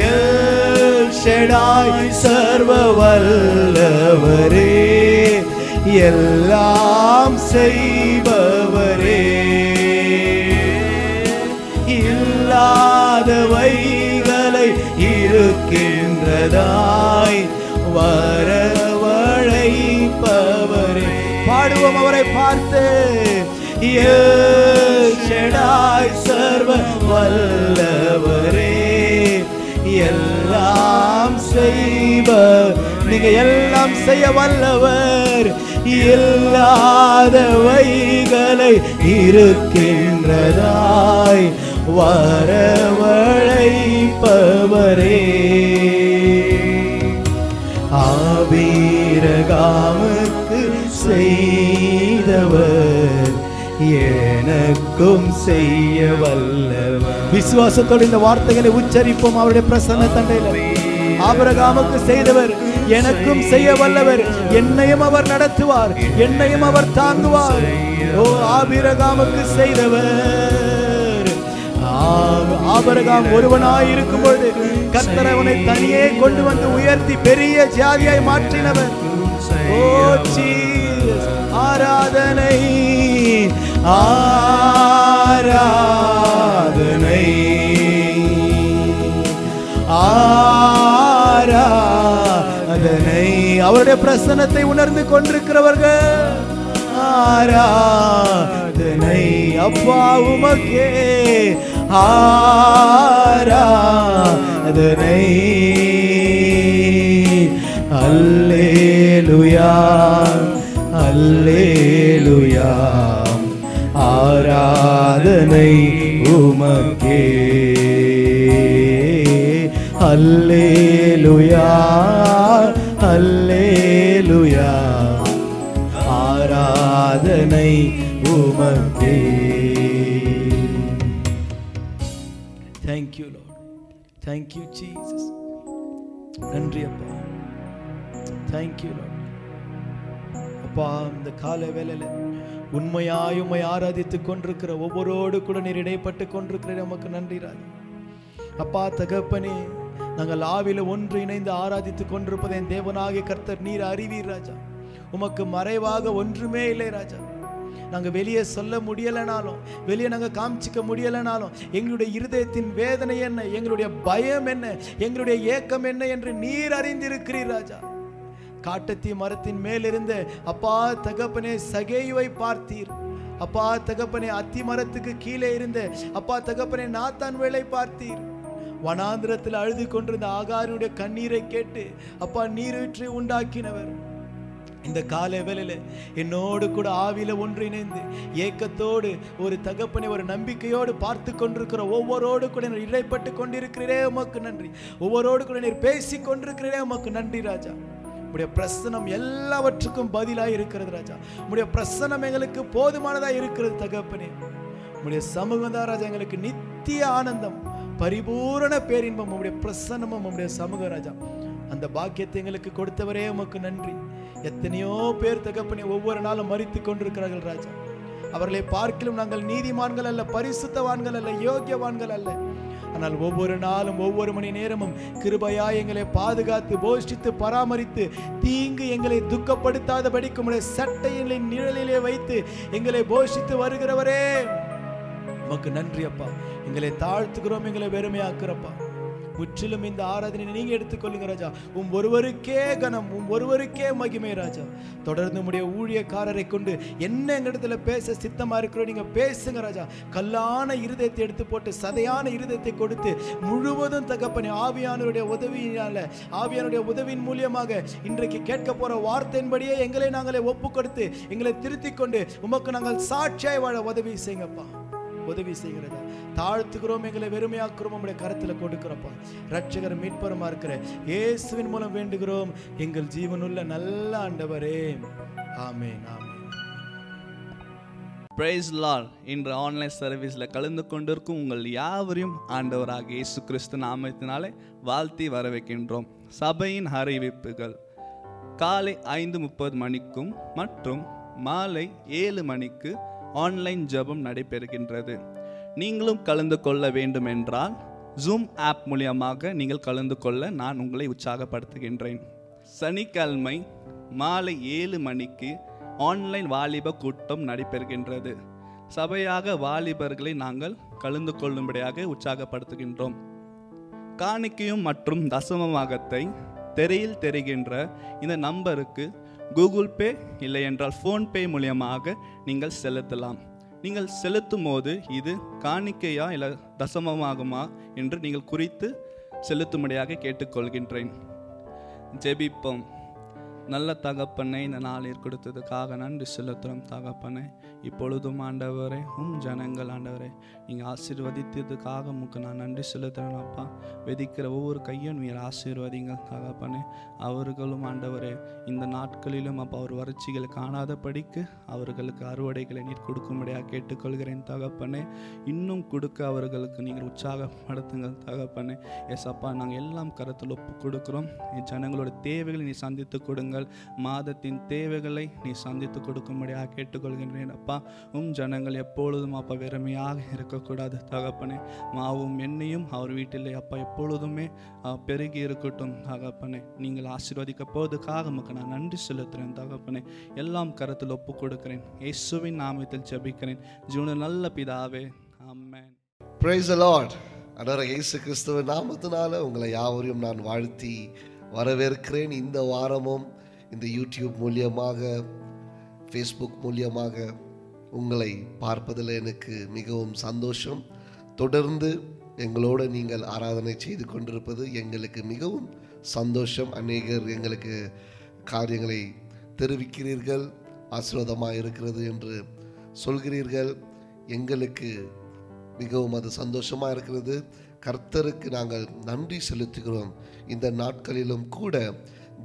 எல் ஷடாய் சர்வ வல்லவரே, எல்லாம் செய்பவரே, இல்லாதவைகளை இருக்கின்றதாய் வரவழைப்பவரே. பாடுவோம் அவரை பார்த்து, எல் ஷடாய் சர்வ வல்லவரே, எல்லாம் செய்வ. நீங்க எல்லாம் செய்ய வல்லவர். இல்லாதவைகளை இருக்கின்றதாய் வரவழைப்பவரே. ஆபிரகாமுக்கு செய்தவர் எனக்கும் செய்ய வல்லவர். விசுவாசத்தோடு இந்த வார்த்தைகளை உச்சரிப்போம். அவருடைய பிரசன்ன தண்டையில் ஆபிரகாமுக்கு செய்தவர் எனக்கும் செய்ய வல்லவர். என்னையும் அவர் நடத்துவார், என்னையும் அவர் தாங்குவார். ஓ ஆபிரகாமுக்கு செய்தவர். ஆபிரகாம் ஒருவனாய் இருக்கும் பொழுது கர்த்தர் அவனை தனியே கொண்டு வந்து உயர்த்தி பெரிய ஜாதியாய் மாற்றினவர். ஓ ஜீசஸ், ஆராதனை ஆராதனை ஆராதனை. அவருடைய பிரசன்னத்தை உணர்ந்து கொண்டிருக்கிறவர்கள் ஆராதனை. அப்பா உமக்கே ஆராதனை. அல்லேலூயா அல்லேலூயா ஆராதனை உமக்கே. அல்லேலூயா அல்லேலூயா ஆராதனை உமக்கே. Thank you Lord. Thank you Jesus. நன்றி அப்பா. Thank you Lord. அப்பா இந்த கால வேளையில உண்மையாய் உம்மை ஆராதித்துக் கொண்டிருக்கிற ஒவ்வொருவரோடு கூட நீர் இடைப்பட்டு கொண்டிருக்கிற நமக்கு நன்றி ராஜா. அப்பா தகப்பனே, நாங்கள் ஆவில ஒன்று இணைந்து ஆராதித்துக் கொண்டிருப்பதை தேவனாகிய கர்த்தர் நீர் அறிவீர் ராஜா. உமக்கு மறைவாக ஒன்றுமே இல்லை ராஜா. நாங்கள் வெளியே சொல்ல முடியலைனாலும், வெளியே நாங்கள் காமிச்சிக்க முடியலைனாலும், எங்களுடைய இருதயத்தின் வேதனை என்ன, எங்களுடைய பயம் என்ன, எங்களுடைய ஏக்கம் என்ன என்று நீர் அறிந்திருக்கிறீர் ராஜா. காட்டத்தி மரத்தின் மேலிருந்த அப்பா தகப்பனே சகேயுவை பார்த்தீர். அப்பா தகப்பனே அத்தி மரத்துக்கு கீழே இருந்த அப்பா தகப்பனே நாத்தான் வேலை பார்த்தீர். வனாந்திரத்தில் அழுது கொண்டிருந்த ஆகாருடைய கண்ணீரை கேட்டு அப்பா நீரூற்றி உண்டாக்கினவர். இந்த காலை வேளையில என்னோடு கூட ஆவியில ஒன்றிணைந்து ஏக்கத்தோடு ஒரு தகப்பனை ஒரு நம்பிக்கையோடு பார்த்து கொண்டிருக்கிற ஒவ்வொருவோடு கூட இடைப்பட்டு கொண்டிருக்கிறீரே உமக்கு நன்றி. ஒவ்வொருவோடு கூட நீர் பேசி கொண்டிருக்கிறீரே உமக்கு நன்றி ராஜா. உம்முடைய பிரசனம் எல்லாவற்றுக்கும் பதிலாக இருக்கிறது ராஜா. உம்முடைய பிரசனம் எங்களுக்கு போதுமானதாக இருக்கிறது தகப்பனே. உம்முடைய சமூகம் தான் ராஜா எங்களுக்கு நித்திய ஆனந்தம், பரிபூரண பேரின்பம். உம்முடைய பிரசன்னமும் உம்முடைய சமூக ராஜா. அந்த பாக்கியத்தை எங்களுக்கு கொடுத்தவரே உமக்கு நன்றி. எத்தனையோ பேர் தகப்பனே ஒவ்வொரு நாளும் மரித்து கொண்டிருக்கிறார்கள் ராஜா. அவர்களை பார்க்கிலும் நாங்கள் நீதிமான்கள் அல்ல, பரிசுத்தவான்கள் அல்ல, யோக்கியவான்கள் அல்ல. ஆனால் ஒவ்வொரு நாளும் ஒவ்வொரு மணி நேரமும் கிருபையாய் எங்களை பாதுகாத்து போஷித்து பராமரித்து தீங்கு எங்களை துக்கப்படுத்தாதபடிக்கு உம்முடைய சட்டையின் நிழலிலே வைத்து எங்களை போஷித்து வருகிறவரே உமக்கு நன்றி அப்பா. எங்களை தாழ்த்துகிறோம், எங்களை வெறுமையாக்குறப்பா. முற்றிலும் இந்த ஆராதனை நீங்க எடுத்துக்கொள்ளுங்க ராஜா. ஒருவருக்கே கனம், ஒருவருக்கே மகிமை ராஜா. தொடர்ந்து உம்முடைய ஊழியக்காரரை கொண்டு என்ன எங்களிடத்துல பேச சித்தமா இருக்கிறோம் நீங்க பேசுங்க ராஜா. கல்லான இருதயத்தை எடுத்து போட்டு சதையான இருதயத்தை கொடுத்து முழுவதும் தகப்பனே ஆவியானவருடைய உதவியினால, ஆவியானுடைய உதவியின் மூலியமாக இன்றைக்கு கேட்க போற வார்த்தையின்படியே எங்களை நாங்களே ஒப்பு கொடுத்து எங்களை திருத்திக் கொண்டு உமக்கு நாங்கள் சாட்சியாய் வாழ உதவி செய்யுங்கப்பா. உதவி செய்கிறதா தாழ்த்துக்கிறோம், எங்களை வெறுமையாக்குறோம், உங்களுடைய கருத்துல கொடுக்கிறப்பா. ரட்சகர் மீட்பருமா இருக்கிற இயேசுவின் மூலம் வேண்டுகிறோம் எங்கள் ஜீவனுள்ள நல்ல ஆண்டவரே, ஆமென் ஆமென். Praise Lord. இன்று ஆன்லைன் சர்வீஸில் கலந்து கொண்டிருக்கும் உங்கள் யாவரையும் ஆண்டவராக இயேசு கிறிஸ்து நாமத்தினாலே வாழ்த்தி வரவேற்கின்றோம். சபையின் அறிவிப்புகள் காலை 5:30 மணிக்கும் மற்றும் மாலை 7 மணிக்கு ஆன்லைன் ஜெபம் நடைபெறுகின்றது. நீங்களும் கலந்து கொள்ள வேண்டும் என்றால் ஜூம் ஆப் மூலியமாக நீங்கள் கலந்து கொள்ள நான் உங்களை உற்சாகப்படுத்துகின்றேன். சனிக்கிழமை மாலை 7 மணிக்கு ஆன்லைன் வாலிப கூட்டம் நடைபெறுகின்றது. சபையாக வாலிபர்களை நாங்கள் கலந்து கொள்ளும்படியாக உற்சாகப்படுத்துகின்றோம். காணிக்கையும் மற்றும் தசமபாகத்தை திரையில் தெரிகின்ற இந்த நம்பருக்கு கூகுள் பே இல்லை என்றால் ஃபோன்பே மூலியமாக நீங்கள் செலுத்தலாம். நீங்கள் செலுத்தும் போது இது காணிக்கையா இல்லை தசமமாகுமா என்று நீங்கள் குறித்து செலுத்தும்படியாக கேட்டுக்கொள்கின்றேன். ஜெபிப்போம். நல்ல தகப்பனை இந்த நாளில் கொடுத்ததுக்காக நன்றி செலுத்துகிறோம் தகப்பனை. இப்பொழுதும் ஆண்டவரே ஜனங்கள் ஆண்டவரே நீங்கள் ஆசீர்வதித்ததுக்காக உமக்கு நான் நன்றி செலுத்துகிறேன் அப்பா. வெதிக்கிற ஒவ்வொரு கையும் நீங்கள் ஆசீர்வதிங்க தகப்பனே. அவர்களும் ஆண்டவரே இந்த நாட்களிலும் அப்பா அவர் வறட்சிகள் காணாதபடிக்கு அவர்களுக்கு அறுவடைகளை நீர் கொடுக்கும்படியாக கேட்டுக்கொள்கிறேன் தகப்பனே. இன்னும் கொடுக்க அவர்களுக்கு நீங்கள் உற்சாகப்படுத்துங்கள் தகப்பனே. எஸ் அப்பா, நாங்கள் எல்லாம் கருத்தில் ஒப்பு கொடுக்குறோம். ஜனங்களோட தேவைகளை நீ சந்தித்து கொடுங்க. மாதத்தின் தேவைகளை நீ சந்தித்து கொடுக்கும்படியாக கேட்டுக்கொள்கின்றேன் அப்பா. ஜனங்கள் எப்பொழுதும் அப்பா வெறுமையாக இருக்கக்கூடாது தகப்பனே. மாவும் எண்ணெயும் அவர் வீட்டிலே அப்பா எப்பொழுதுமே பெருகி இருக்கட்டும் தகப்பனே. நீங்கள் ஆசீர்வதிக்க போவதுக்காக நமக்கு நான் நன்றி செலுத்துகிறேன் தகப்பனே. எல்லாம் கருத்தில் ஒப்பு கொடுக்கிறேன். இயேசுவின் நாமத்தில் ஜெபிக்கிறேன் ஜீவன நல்ல பிதாவே, ஆமென். Praise the Lord. ஆண்டவராகிய இயேசு கிறிஸ்துவின் நாமத்தினால உங்களை யாவரையும் நான் வாழ்த்தி வரவேற்கிறேன். இந்த வாரமும் இந்த யூடியூப் மூலியமாக, ஃபேஸ்புக் மூலியமாக உங்களை பார்ப்பதில் எனக்கு மிகவும் சந்தோஷம். தொடர்ந்து எங்களோடு நீங்கள் ஆராதனை செய்து கொண்டிருப்பது எங்களுக்கு மிகவும் சந்தோஷம். அநேகர் எங்களுக்கு காரியங்களை தெரிவிக்கிறீர்கள், ஆசீர்வாதமாக இருக்கிறது என்று சொல்கிறீர்கள். எங்களுக்கு மிகவும் அது சந்தோஷமாக இருக்கிறது. கர்த்தருக்கு நாங்கள் நன்றி செலுத்துகிறோம். இந்த நாட்களிலும் கூட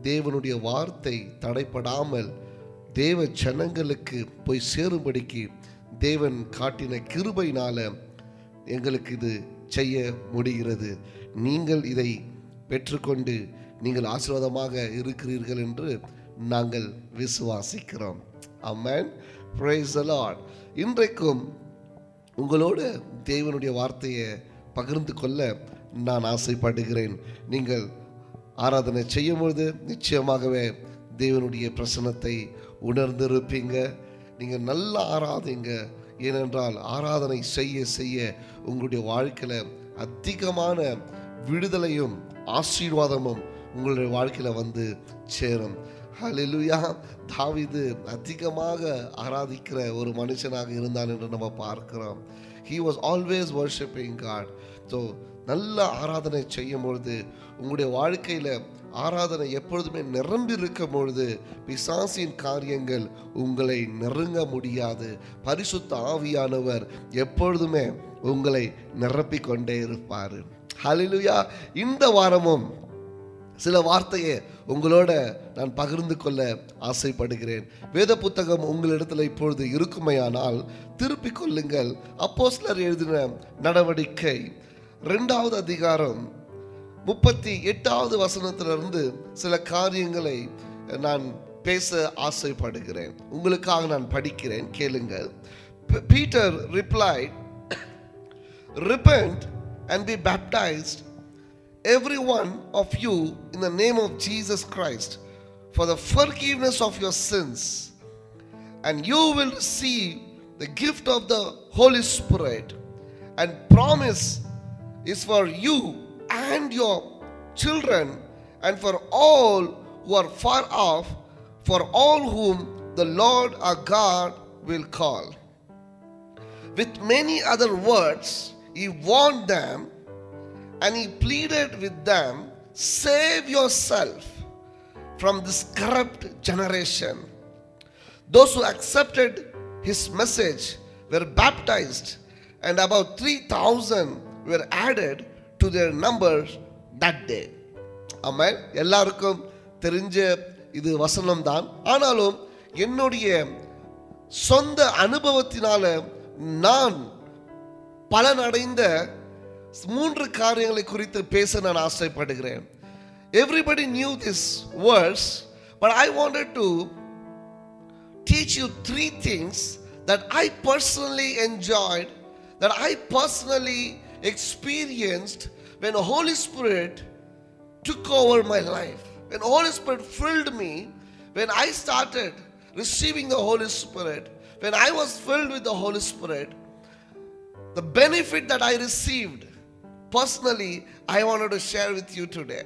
தேவனுடைய வார்த்தை தடைப்படாமல் தேவ ஜனங்களுக்கு போய் சேரும்படிக்கு தேவன் காட்டின கிருபையினால எங்களுக்கு இது செய்ய முடிகிறது. நீங்கள் இதை பெற்றுக்கொண்டு நீங்கள் ஆசீர்வாதமாக இருக்கிறீர்கள் என்று நாங்கள் விசுவாசிக்கிறோம். ஆமென். Praise the Lord. இன்றைக்கும் உங்களோட தேவனுடைய வார்த்தையை பகிர்ந்து கொள்ள நான் ஆசைப்படுகிறேன். நீங்கள் ஆராதனை செய்யும்பொழுது நிச்சயமாகவே தேவனுடைய பிரசன்னத்தை உணர்ந்திருப்பீங்க. நீங்கள் நல்லா ஆராதிங்க. ஏனென்றால் ஆராதனை செய்ய செய்ய உங்களுடைய வாழ்க்கையில் அதிகமான விடுதலையும் ஆசீர்வாதமும் உங்களுடைய வாழ்க்கையில் வந்து சேரும். ஹல்லேலூயா. தாவீது அதிகமாக ஆராதிக்கிற ஒரு மனுஷனாக இருந்தான் என்று நம்ம பார்க்கிறோம். He was always worshiping God. So நல்ல ஆராதனை செய்யும் பொழுது உங்களுடைய வாழ்க்கையில் ஆராதனை எப்பொழுதுமே நிரம்பி இருக்கும் பொழுது பிசாசின் காரியங்கள் உங்களை நெருங்க முடியாது. பரிசுத்த ஆவியானவர் எப்பொழுதுமே உங்களை நிரப்பிக் கொண்டே இருப்பார். ஹல்லேலூயா. இந்த வாரமும் சில வார்த்தையை உங்களோட நான் பகிர்ந்து கொள்ள ஆசைப்படுகிறேன். வேத புத்தகம் உங்களிடத்தில் இப்பொழுது இருக்குமையானால் திருப்பிக் கொள்ளுங்கள். அப்போஸ்தலர் எழுதின நடவடிக்கை 2வது அதிகாரம் 38வது வசனத்திலிருந்து சில காரியங்களை நான் பேச ஆசைப்படுகிறேன். உங்களுக்காக நான் படிக்கிறேன், கேளுங்கள். Peter replied, "Repent and be baptized, every one of you, in the name of Jesus Christ, for the forgiveness of your sins, and you will receive the gift of the Holy Spirit. And promise is for you and your children, and for all who are far off, for all whom the Lord our God will call." With many other words he warned them, and he pleaded with them, "Save yourself from this corrupt generation." Those who accepted his message were baptized, and about 3,000 were added to their numbers that day. Amen. எல்லாருக்கும் தெரிஞ்ச இது வசனம் தான். ஆனாலும் என்னுடைய சொந்த அனுபவத்தினால நான் பலனடைந்த 3 காரியங்களை குறித்து பேச நான் ஆசைப்படுகிறேன். Everybody knew this verse, but I wanted to teach you 3 things that I personally enjoyed, that I personally experienced when the Holy Spirit took over my life. When the Holy Spirit filled me, when I started receiving the Holy Spirit, when I was filled with the Holy Spirit, the benefit that I received personally, I wanted to share with you today.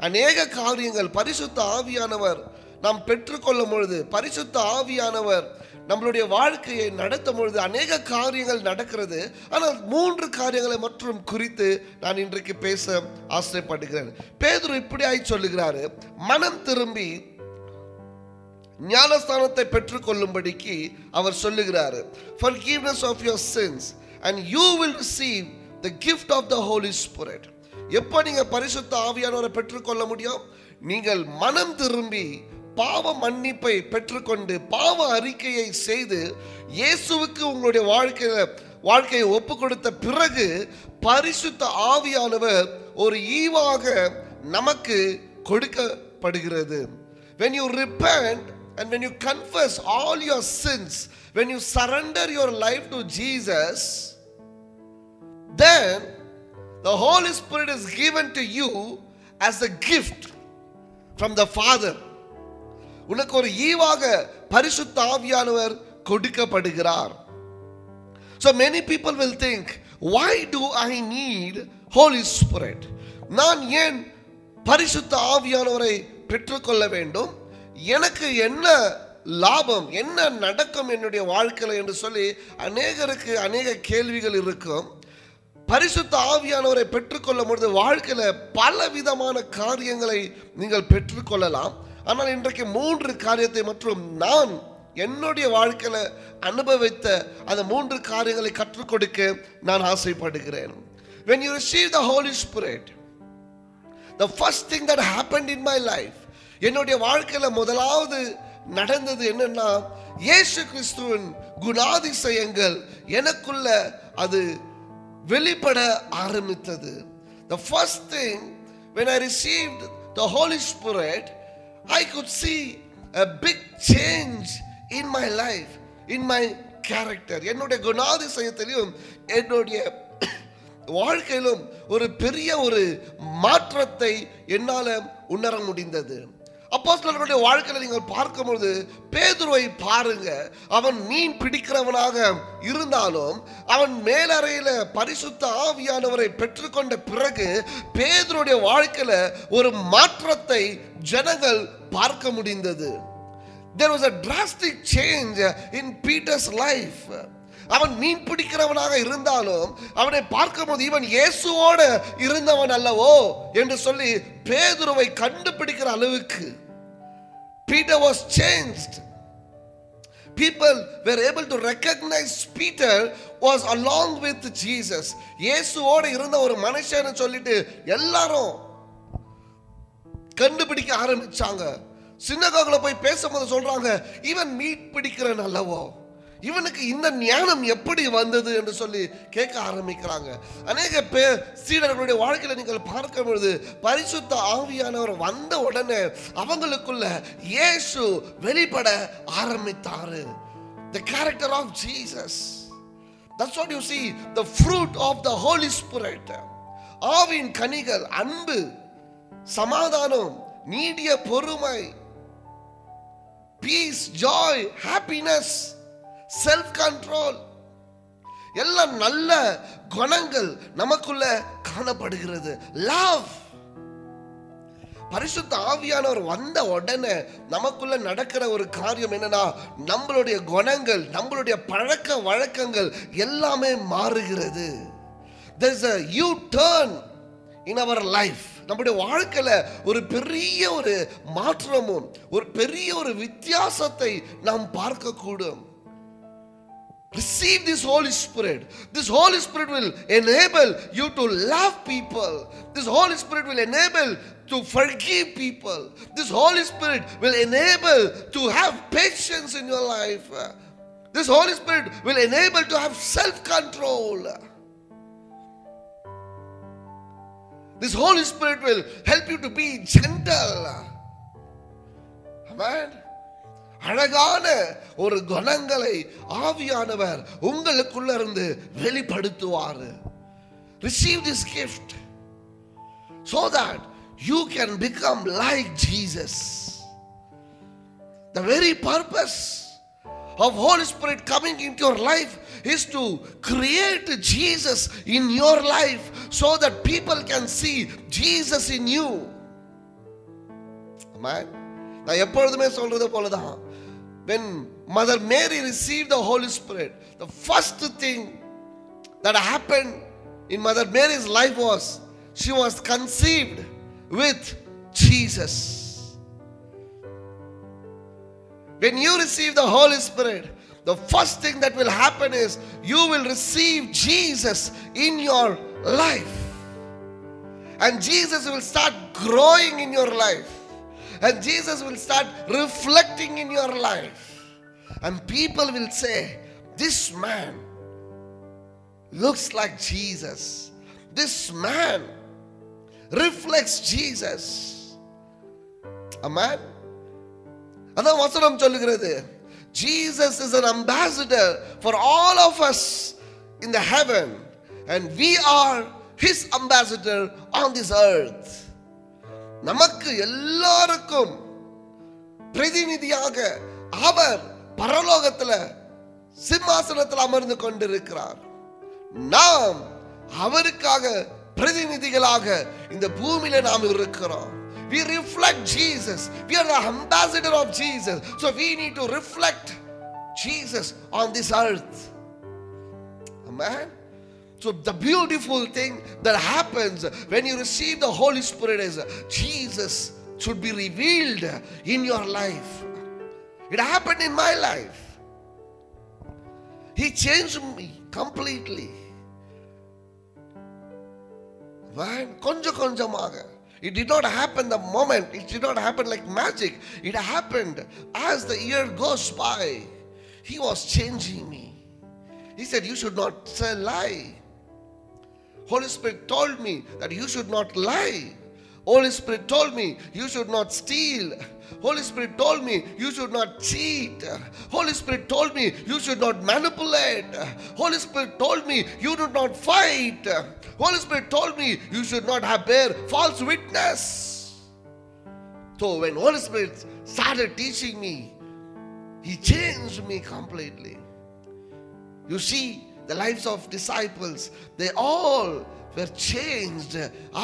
அநேக காரியங்கள் பரிசுத்த ஆவியானவர் நாம் பெற்றுக்கொள்ளும் பொழுது, பரிசுத்த ஆவியானவர் நம்மளுடைய வாழ்க்கையை நடத்தும் பொழுது அநேக காரியங்கள் நடக்கிறது. ஆனால் 3 காரியங்களை மற்றும் குறித்து நான் இன்றைக்கு பேச ஆசைப்படுகிறேன். பேதுரு இப்படியாய் சொல்லுகிறாரு, மனம் திரும்பி ஞானஸ்தானத்தை பெற்றுக்கொள்ளும்படிக்கு அவர் சொல்லுகிறாரு, forgiveness of your sins and you will receive the gift of the Holy Spirit. எப்போ நீங்க பரிசுத்த ஆவியானவரை பெற்றுக்கொள்ள முடியும்? நீங்கள் மனம் திரும்பி பாவ மன்னிப்பை பெற்றுக்கொண்டு பாவ அறிக்கையை செய்து இயேசுவுக்கு உங்களுடைய வாழ்க்கையை ஒப்பு கொடுத்த பிறகு பரிசுத்த ஆவியானவர் ஒரு ஈவாக நமக்கு கொடுக்கப்படுகிறது. When you repent and when you confess all your sins, when you surrender your life to Jesus, then the Holy Spirit is given to you as a gift from the Father. உனக்கு ஒரு ஈவாக பரிசுத்த ஆவியானவர் கொடுக்கப்படுகிறார். So many people will think, why do I need Holy Spirit? நான் ஏன் பரிசுத்த ஆவியானவரை பெற்றுக்கொள்ள வேண்டும்? எனக்கு என்ன லாபம், என்ன நடக்கும் என்னுடைய வாழ்க்கையில் என்று சொல்லி அநேகருக்கு அநேக கேள்விகள் இருக்கும். பரிசுத்த ஆவியானவரை பெற்றுக்கொள்ளும் பொழுது வாழ்க்கையில் பல விதமான காரியங்களை நீங்கள் பெற்றுக்கொள்ளலாம். ஆனால் இன்றைக்கு 3 காரியத்தை மற்றும் நான் என்னுடைய வாழ்க்கையில் அனுபவித்த அந்த 3 காரியங்களை கற்றுக் கொடுக்க நான் ஆசைப்படுகிறேன். When you receive the Holy Spirit, the first thing that happened in my life, என்னுடைய வாழ்க்கையில் முதலாவது நடந்தது என்னன்னா, இயேசு கிறிஸ்துவின் குணாதிசயங்கள் எனக்குள்ள அது வெளிப்பட ஆரம்பித்தது. The first thing, when I received the Holy Spirit, I could see a big change in my life, in my character. என்னுடைய குணாதிசயத்திலும் என்னுடைய வாழ்க்கையிலும் ஒரு பெரிய ஒரு மாற்றத்தை என்னால் உணர முடிந்தது. அப்போஸ்தலர்களுடைய வாழ்க்கையில நீங்கள் பார்க்கும்போது பேதுருவை பாருங்க. அவன் மீன் பிடிக்கிறவனாக இருந்தாலும் அவன் மேலறையில பரிசுத்த ஆவியானவரை பெற்றுக்கொண்ட பிறகு பேதுருடைய வாழ்க்கையில ஒரு மாற்றத்தை ஜனங்கள் பார்க்க முடிந்தது. There was a drastic change in Peter's life. அவன் மீன் பிடிக்கிறவனாக இருந்தாலும் அவனை பார்க்கும்போது இவன் இயேசுவோடு இருந்தவன் அல்லவோ என்று சொல்லி பேதுருவை கண்டுபிடிக்கிற அளவுக்கு Peter was changed. People were able to recognize Peter was along with Jesus. இயேசுவோடு இருந்த ஒரு மனுஷன்னு சொல்லிட்டு எல்லாரும் கண்டுபிடிக்க ஆரம்பிச்சாங்க. சினகோகுல போய் பேசும்போது சொல்றாங்க, இவன் மீன் பிடிக்கிறன் அல்லவோ, இவனுக்கு இந்த ஞானம் எப்படி வந்தது என்று சொல்லி கேட்க ஆரம்பிக்கிறாங்க. அநேக பேர் சீடர்களுடைய வாழ்க்கையில நீங்கள் பார்க்கும் பொழுது பரிசுத்த ஆவியானவர் வந்த உடனே அவங்களுக்குள்ள இயேசு வெளிப்பட ஆரம்பித்தாரு. The character of Jesus. That's what you see, the fruit of the Holy Spirit. ஆவியின் கனிகள் அன்பு, சமாதானம், நீடிய பொறுமை, peace, joy, happiness, self control, எல்லா நல்ல குணங்கள் நமக்குள்ள காணப்படுகிறது. லவ். பரிசுத்த ஆவியானவர் வந்த உடனே நமக்குள்ள நடக்கிற ஒரு காரியம் என்னன்னா, நம்மளுடைய குணங்கள், நம்மளுடைய பழக்க வழக்கங்கள் எல்லாமே மாறுகிறது. There is a U-turn in our life. நம்முடைய வாழ்க்கையில ஒரு பெரிய ஒரு மாற்றமும் ஒரு பெரிய ஒரு வித்தியாசத்தை நாம் பார்க்க கூடும். Receive this Holy Spirit. This Holy Spirit will enable you to love people. This Holy Spirit will enable to forgive people. This Holy Spirit will enable to have patience in your life. This Holy Spirit will enable to have self-control. This Holy Spirit will help you to be gentle. Amen. அழகான ஒரு குணங்களை ஆவியானவர் உங்களுக்குள்ள இருந்து வெளிப்படுத்துவார். Receive this gift so that you can become like Jesus. The very purpose of Holy Spirit coming into your life is to create Jesus in your life so that people can see Jesus in you. Amen. நான் எப்பொழுதுமே சொல்றது போலதான், when Mother Mary received the Holy Spirit, the first thing that happened in Mother Mary's life was she was conceived with Jesus. When you receive the Holy Spirit, the first thing that will happen is you will receive Jesus in your life, and Jesus will start growing in your life, and Jesus will start reflecting in your life, and people will say, this man looks like Jesus, this man reflects Jesus. Amen. அதான் வசனம் சொல்லுகிறது, Jesus is an ambassador for all of us in the heaven, and we are his ambassador on this earth. நமக்கு எல்லாருக்கும் பிரதிநிதியாக அவர் பரலோகத்துல சிம்மாசனத்தில் அமர்ந்து கொண்டிருக்கிறார். நாம் அவருக்காக பிரதிநிதிகளாக இந்த பூமியில நாம் இருக்கிறோம். We reflect Jesus. We are the ambassador of Jesus. So we need to reflect Jesus on this earth. Amen. So the beautiful thing that happens when you receive the Holy Spirit is Jesus should be revealed in your life. It happened in my life. He changed me completely. Man, konjamaga. It did not happen the moment. It did not happen like magic. It happened as the year goes by. He was changing me. He said, you should not lie. Holy Spirit told me that you should not lie. Holy Spirit told me you should not steal. Holy Spirit told me you should not cheat. Holy Spirit told me you should not manipulate. Holy Spirit told me you do not fight. Holy Spirit told me you should not bear false witness. So when Holy Spirit started teaching me, He changed me completely. You see, the lives of disciples, they all were changed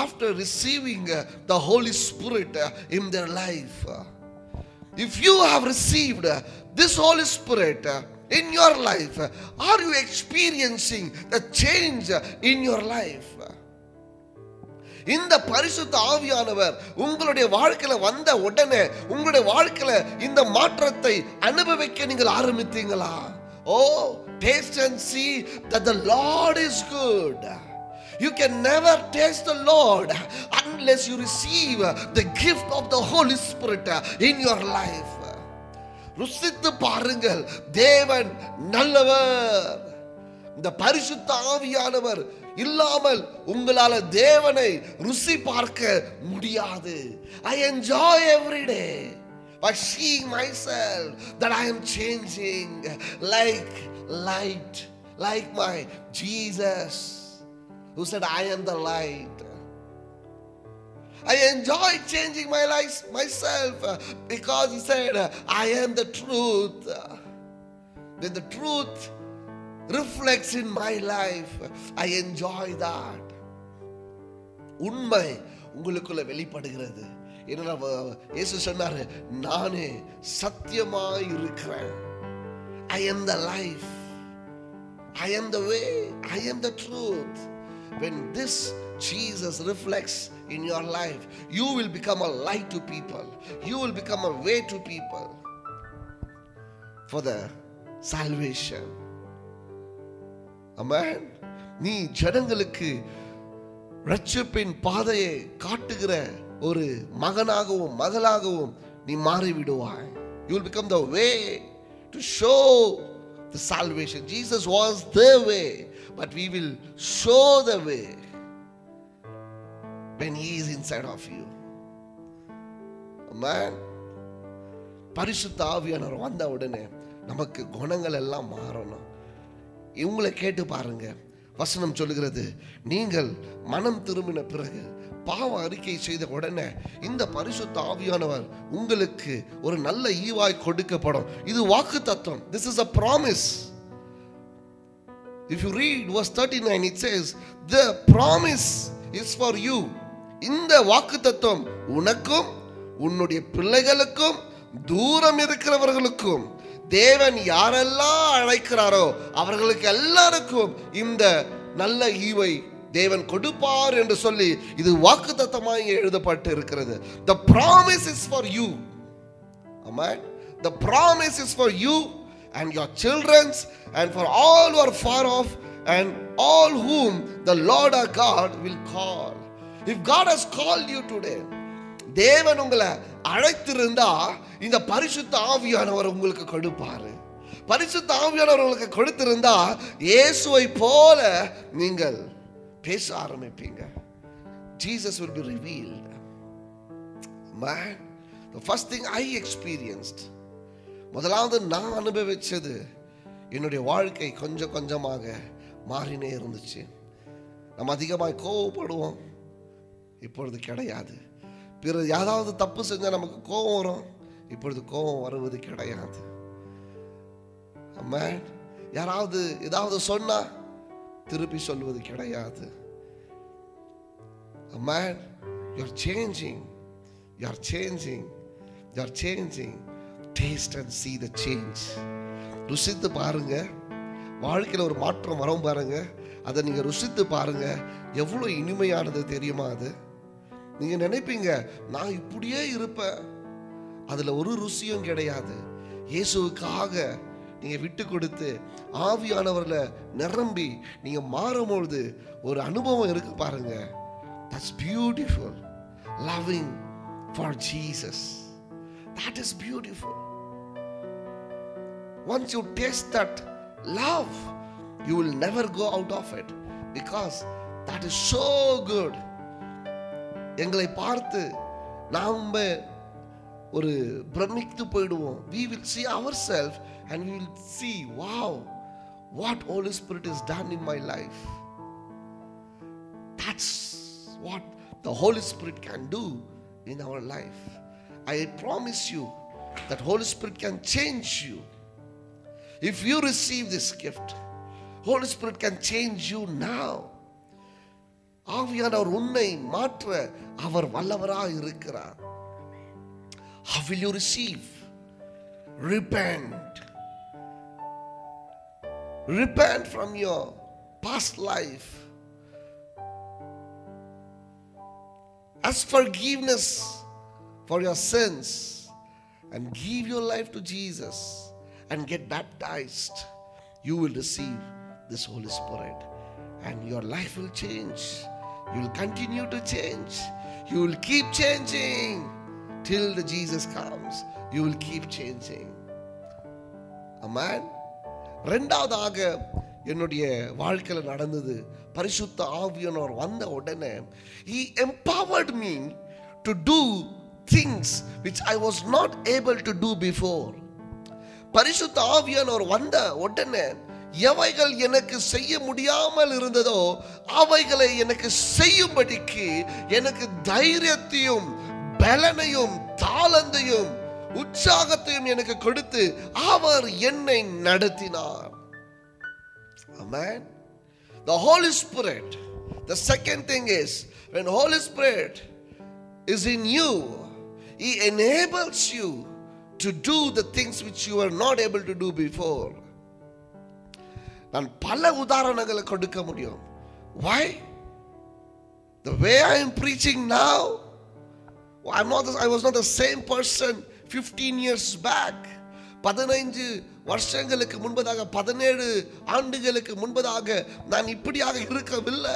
after receiving the Holy Spirit in their life. If you have received this Holy Spirit in your life, are you experiencing the change in your life? இந்த பரிசுத்த ஆவியானவர் உங்களுடைய வாழ்க்கையில வந்த உடனே உங்களுடைய வாழ்க்கையில இந்த மாற்றத்தை அனுபவிக்க நீங்கள் ஆரம்பித்தீங்களா? Oh, taste and see that the Lord is good. You can never taste the Lord unless you receive the gift of the Holy Spirit in your life. ருசித்து பாருங்கள், தேவன் நல்லவர். இந்த பரிசுத்த ஆவியானவர் இல்லாமல் உங்களால தேவனை ருசி பார்க்க முடியாது. I enjoy every day by seeing myself that I am changing like light, like my Jesus who said, I am the light. I enjoy changing my life myself because He said, I am the truth. When the truth reflects in my life, I enjoy that. உண்மை உங்களுக்குள்ள வெளிப்படுகிறது. என்ன இயேசு சொன்னாரு, நானே சத்தியமாய் இருக்கிறேன். I am the life. I am the way. I am the truth. When this Jesus reflects in your life, you will become a light to people. You will become a way to people for the salvation. Amen. நீ ஜனங்களுக்கு ரட்சிப்பின் பாதையை காட்டுகிற ஒரு மகனாகவும் மகளாகவும் நீ மாறிவிடுவாய். You will become the way to show the salvation. Jesus was the way, but we will show the way when He is inside of you. Amen. பரிசுத்த ஆவியானவர் வந்த உடனே நமக்கு குணங்கள் எல்லாம் மாறணும். இவங்களை கேட்டு பாருங்க. வசனம் சொல்லுகிறது, நீங்கள் மனம் திரும்பின பிறகு பாவ அறிக்கை செய்த உடனே இந்த பரிசுத்த ஆவியானவர் உங்களுக்கு ஒரு நல்ல ஈவாய் கொடுக்கப்படும். இது வாக்கு தத்துவம். This is a promise. If you read verse 39, it says, the promise is for you. இந்த வாக்கு தத்துவம் உனக்கும் உன்னுடைய பிள்ளைகளுக்கும் தூரம் இருக்கிறவர்களுக்கும் தேவன் யாரெல்லாம் அழைக்கிறாரோ அவர்களுக்கு எல்லாருக்கும் இந்த நல்ல ஈவை தேவன் கொடுப்பார் என்று சொல்லி இது வாக்குத்தத்தமாய் எழுதப்பட்டு இருக்கிறது. The promise is for you. Amen. The promise is for you and your children's and for all who are far off and all whom the Lord our God will call. If God has called you today, தேவன் உங்களை அழைத்திருந்தா இந்த பரிசுத்த ஆவியானவர் உங்களுக்கு கொடுப்பாரு. பரிசுத்த ஆவியானவர் உங்களுக்கு கொடுத்திருந்தா இயேசுவை போல நீங்கள் பேச ஆரம்பிப்பீங்க. Jesus will be revealed. Man, the first thing I experienced, முதலாவது நான் அனுபவிச்சது, என்னுடைய வாழ்க்கை கொஞ்சம் கொஞ்சமாக மாறினே இருந்துச்சு. நம்ம அதிகமாக கோவப்படுவோம், இப்பொழுது கிடையாது. பிறகு யாராவது தப்பு செஞ்சால் நமக்கு கோபம் வரும், இப்பொழுது கோபம் வருவது கிடையாது. Amen. யாராவது ஏதாவது சொன்னா திருப்பி சொல்வது கிடையாது. Amen. You're changing. You're changing. You're changing. Taste and see the change. ருசித்து பாருங்க, வாழ்க்கையில் ஒரு மாற்றம் வரும் பாருங்க. அதை நீங்க ருசித்து பாருங்க, எவ்வளவு இனிமையானது தெரியுமா? அது நீங்க நினைப்பீங்க நான் இப்படியே இருப்பேன், அதுல ஒரு ருசியும் கிடையாது. இயேசுவுக்காக நீங்க விட்டு கொடுத்து ஆவியானவர்ல நிரம்பி நீங்க மாறும்பொழுது ஒரு அனுபவம் இருக்கு பாருங்க. That's beautiful. Loving for Jesus. That is beautiful. Once you taste that love, you will never go out of it because that is so good. எங்களை பார்த்து நாம ஒரு பிரமித்து போய்டுவோம். We will see ourselves and we will see, wow, what Holy Spirit has done in my life. That's what the Holy Spirit can do in our life. I promise you that Holy Spirit can change you. If you receive this gift, Holy Spirit can change you now. ஆவியானவர் உன்னை மாற்ற அவர் வல்லவராய் இருக்கிறார். How will you receive? Repent. Repent from your past life. Ask forgiveness for your sins and give your life to Jesus and get baptized. You will receive this Holy Spirit and your life will change. You will continue to change. You will keep changing till the Jesus comes. You will keep changing. Amen. ரெண்டாவதாக என்னுடைய வாழ்க்கையில் நடந்தது, பரிசுத்த ஆவியானவர் வந்த உடனே he empowered me to do things which I was not able to do before. பரிசுத்த ஆவியானவர் வந்த உடனே எவைகள் எனக்கு செய்ய முடியாமல் இருந்ததோ அவைகளை எனக்கு செய்யும்படிக்கு எனக்கு தைரியத்தையும் பலனையும் தாளந்தையும் உற்சாகத்தையும் எனக்கு கொடுத்து அவர் என்னை நடத்தினார். Amen. The Holy Spirit, the second thing is, when Holy Spirit is in you, He enables you to do the things which you were not able to do before. நான் பல உதாரணங்களை கொடுக்க முடியும். Why? The way I am preaching now, I was not the same person 15 years back. 15 வருஷங்களுக்கு முன்பதாக, 17 ஆண்டுகளுக்கு முன்பதாக நான் இப்படியாக இருக்கவில்லை.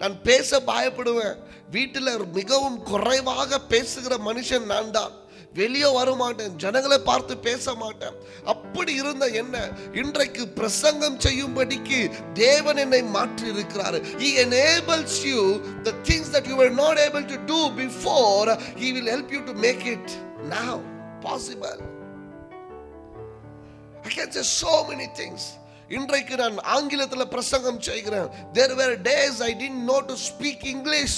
நான் பேச பயப்படுவேன். வீட்டில் மிகவும் குறைவாக பேசுகிற மனுஷன் நான் தான். வெளியே வர மாட்டேன், ஜனங்களை பார்த்து பேச மாட்டேன். அப்படி இருந்த என்ன இன்றைக்கு பிரசங்கம் செய்யும்படிக்கு தேவன் என்னை மாற்றி இருக்கிறார். He enables you the things that you were not able to do before. He will help you to make it now possible. I can say so many things. இன்றைக்கு நான் ஆங்கிலத்தில் பிரசங்கம் செய்கிறேன். There were days I didn't know to speak English.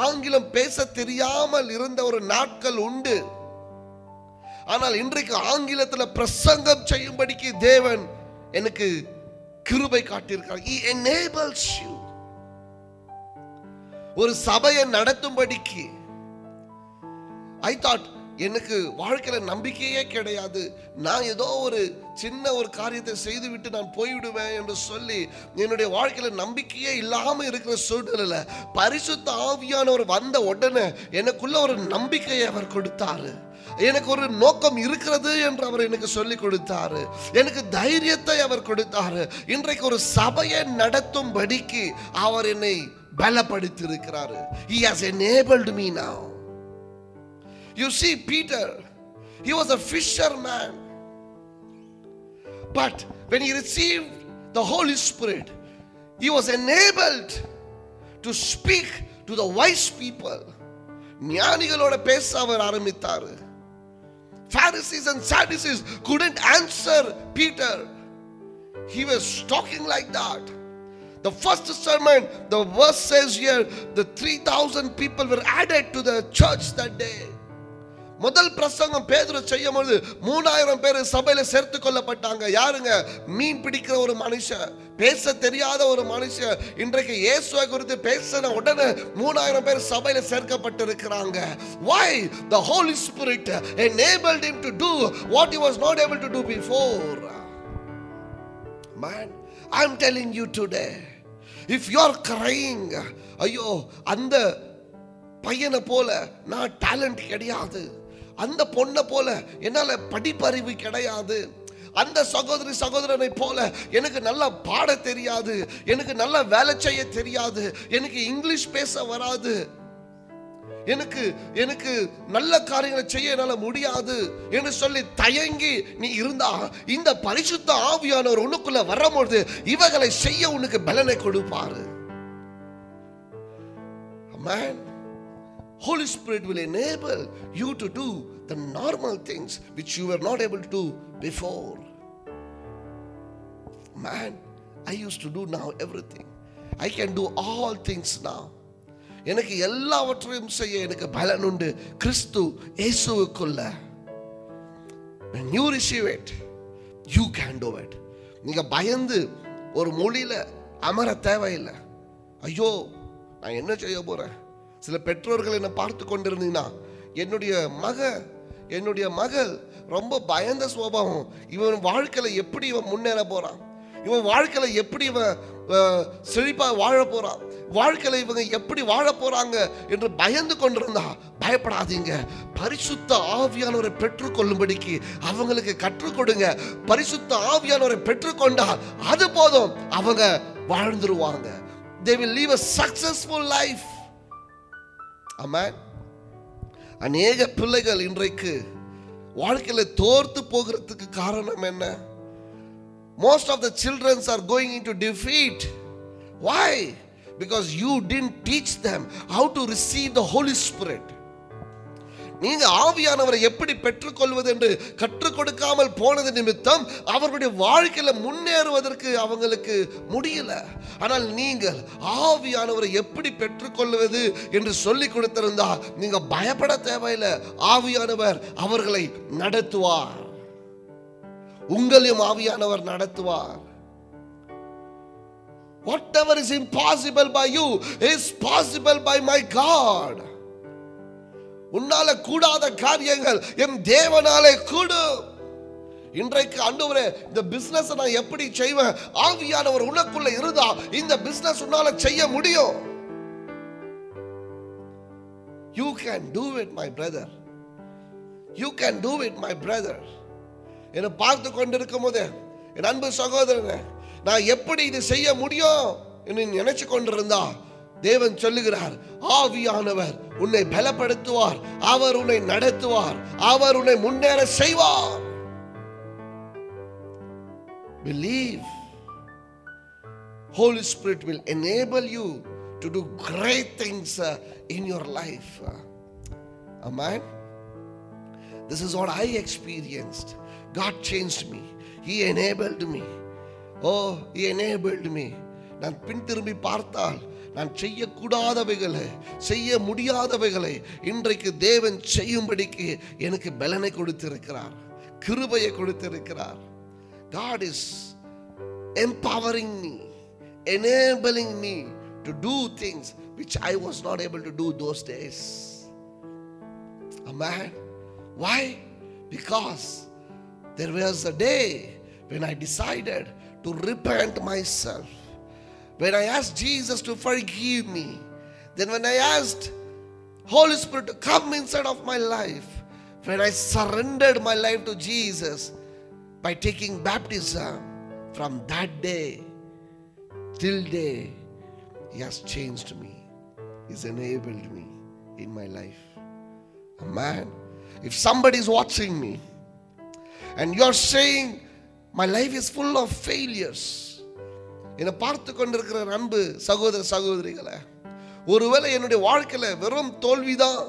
ஆங்கிலம் பேச தெரியாமல் இருந்த ஒரு நாட்கள் உண்டு. ஆனால் இன்றைக்கு ஆங்கிலத்தில் பிரசங்கம் செய்யும்படிக்கு தேவன் எனக்கு கிருபை காட்டியிருக்கிறார். He enables you. ஒரு சபையை நடத்தும்படிக்கு I thought எனக்கு வாழ்க்கையில நம்பிக்கையே கிடையாது, நான் ஏதோ ஒரு சின்ன ஒரு காரியத்தை செய்துவிட்டு நான் போய்விடுவேன் என்று சொல்லி என்னுடைய வாழ்க்கையில நம்பிக்கையே இல்லாம இருக்கிற சூழ்நிலையில பரிசுத்த ஆவியானவர் வந்த உடனே எனக்குள்ள ஒரு நம்பிக்கையை அவர் கொடுத்தாரு. எனக்கு ஒரு நோக்கம் இருக்கிறது என்று அவர் எனக்கு சொல்லி கொடுத்தாரு. எனக்கு தைரியத்தை அவர் கொடுத்தாரு. இன்றைக்கு ஒரு சபையை நடத்தும்படிக்கு அவர் என்னை பலப்படுத்தி இருக்கிறாரு. He has enabled me now. You see, Peter, he was a fisherman. But when he received the Holy Spirit, he was enabled to speak to the wise people. ஞானிகளோட பேச அவர் ஆரம்பித்தார். Pharisees and Sadducees couldn't answer Peter. He was talking like that. The first sermon, the verse says here, the 3,000 people were added to the church that day. முதல் பிரசங்கம் பேதுரு செய்யும்போது 3000 பேர் சபையில சேர்த்து கொள்ளப்பட்டாங்க. யாருங்க? மீன் பிடிக்கிற ஒரு மனுஷன், பேச தெரியாத ஒரு மனுஷன். இன்றைக்கு இயேசுவை குறித்து பேசின உடனே 3000 பேர் சபையில சேர்க்கப்பட்டிருக்கிறாங்க. Why? The Holy Spirit enabled him to do what he was not able to do before. Man, I'm telling you today, if you're crying, ஐயோ அந்த பையனை போல நான் டேலண்ட் கிடையாது, அந்த பொண்ணை போல என்னால படிப்பறிவு கிடையாது, அந்த சகோதரி சகோதரனை போல எனக்கு நல்லா பாட தெரியாது, எனக்கு நல்லா வேலை செய்ய தெரியாது, எனக்கு இங்கிலீஷ் பேச வராது, எனக்கு நல்ல காரியங்களை செய்ய என்னால முடியாது என்று சொல்லி தயங்கி நீ இருந்தா இந்த பரிசுத்த ஆவியானவர் உனக்குள்ள வரும்போது இவைகளை செய்ய உனக்கு பலனை கொடுப்பாரு. Amen. Holy Spirit will enable you to do the normal things which you were not able to do before. Man, I used to do now everything. I can do all things now. எனக்கு எல்லாவற்றையும் செய்ய எனக்கு பலன் உண்டு கிறிஸ்து இயேசுவுக்குள்ள. When you receive it, you can do it. நீங்க பயந்து ஒரு மொழியில அமர தேவையில்லை. ஐயோ நான் என்ன செய்ய போறேன். சில பெற்றோர்கள் என்ன பார்த்து கொண்டிருந்தீங்கன்னா, என்னுடைய மகள் ரொம்ப பயந்த சுபாவம், இவன் வாழ்க்கையில எப்படி இவன் முன்னேற போறான், இவன் வாழ்க்கையில எப்படி இவன் செழிப்பா வாழ போறான், வாழ்க்கையில இவங்க எப்படி வாழ போறாங்க என்று பயந்து கொண்டிருந்தா, பயப்படாதீங்க. பரிசுத்த ஆவியானவரை பெற்றுக்கொள்ளும்படிக்கு அவங்களுக்கு கற்றுக் கொடுங்க. பரிசுத்த ஆவியானவரை பெற்றுக்கொண்டா அது போதும், அவங்க வாழ்ந்துருவாங்க. They will live a successful life. Amen. அநேக பிள்ளைகள் இன்றைக்கு வாழ்க்கையில தோர்த்து போகிறதுக்கு காரணம் என்ன? Most of the children are going into defeat. Why? Because you didn't teach them how to receive the Holy Spirit. நீங்க ஆவியானவரை எப்படி பெற்றுக்கொள்வது என்று கற்றுக் கொடுக்காமல் போனது நிமித்தம் அவர்களுடைய வாழ்க்கையில முன்னேறுவதற்கு அவங்களுக்கு முடியல. ஆனால் நீங்கள் ஆவியானவரை எப்படி பெற்றுக்கொள்வது என்று சொல்லி கொடுத்திருந்தா நீங்க பயப்பட தேவையில்லை. ஆவியானவர் அவர்களை நடத்துவார். உங்களையும் ஆவியானவர் நடத்துவார். Whatever is impossible by you is possible by my God. உன்னால கூடாத காரியங்கள் என் தேவனாலே கூடும். இன்றைக்கு ஆண்டவரே இந்த பிசினஸ் நான் எப்படி செய்வேன்? ஆவியானவர் உனக்குள்ள இருந்தா இந்த பிசினஸ் உன்னால செய்ய முடியும். You can do it my brother. You can do it my brother. என்னை பார்த்து கொண்டிருக்கும் போது என் அன்பு சகோதரனே, நான் எப்படி இது செய்ய முடியும் என்று நினைச்சு கொண்டிருந்தா தேவன் சொல்லுகிறார், ஆவியானவர் உன்னை பலப்படுத்துவார், அவர் உன்னை நடத்துவார், அவர் உன்னை முன்னேற செய்வார். Believe. Holy Spirit will enable you to do great things in your life. Amen. This is what I experienced. God changed me. He enabled me. Oh, He enabled me. நான் பின் திரும்பி பார்த்தால் நான் செய்யக்கூடாதவைகளை, செய்ய முடியாதவைகளை இன்றைக்கு தேவன் செய்யும்படிக்கு எனக்கு பலனை கொடுத்திருக்கிறார், கிருபையை கொடுத்திருக்கிறார். God is empowering me, enabling me to do things which I was not able to do those days. Amen. Why? Because there was a day when I decided to repent myself. When I asked Jesus to forgive me, then when I asked Holy Spirit to come inside of my life, when I surrendered my life to Jesus by taking baptism, from that day till day, He has changed me. He's enabled me in my life. Amen. If somebody is watching me and you're saying my life is full of failures, என்னை பார்த்து கொண்டிருக்கிற அன்பு சகோதர சகோதரிகளை, ஒருவேளை என்னுடைய வாழ்க்கையில வெறும் தோல்விதான்,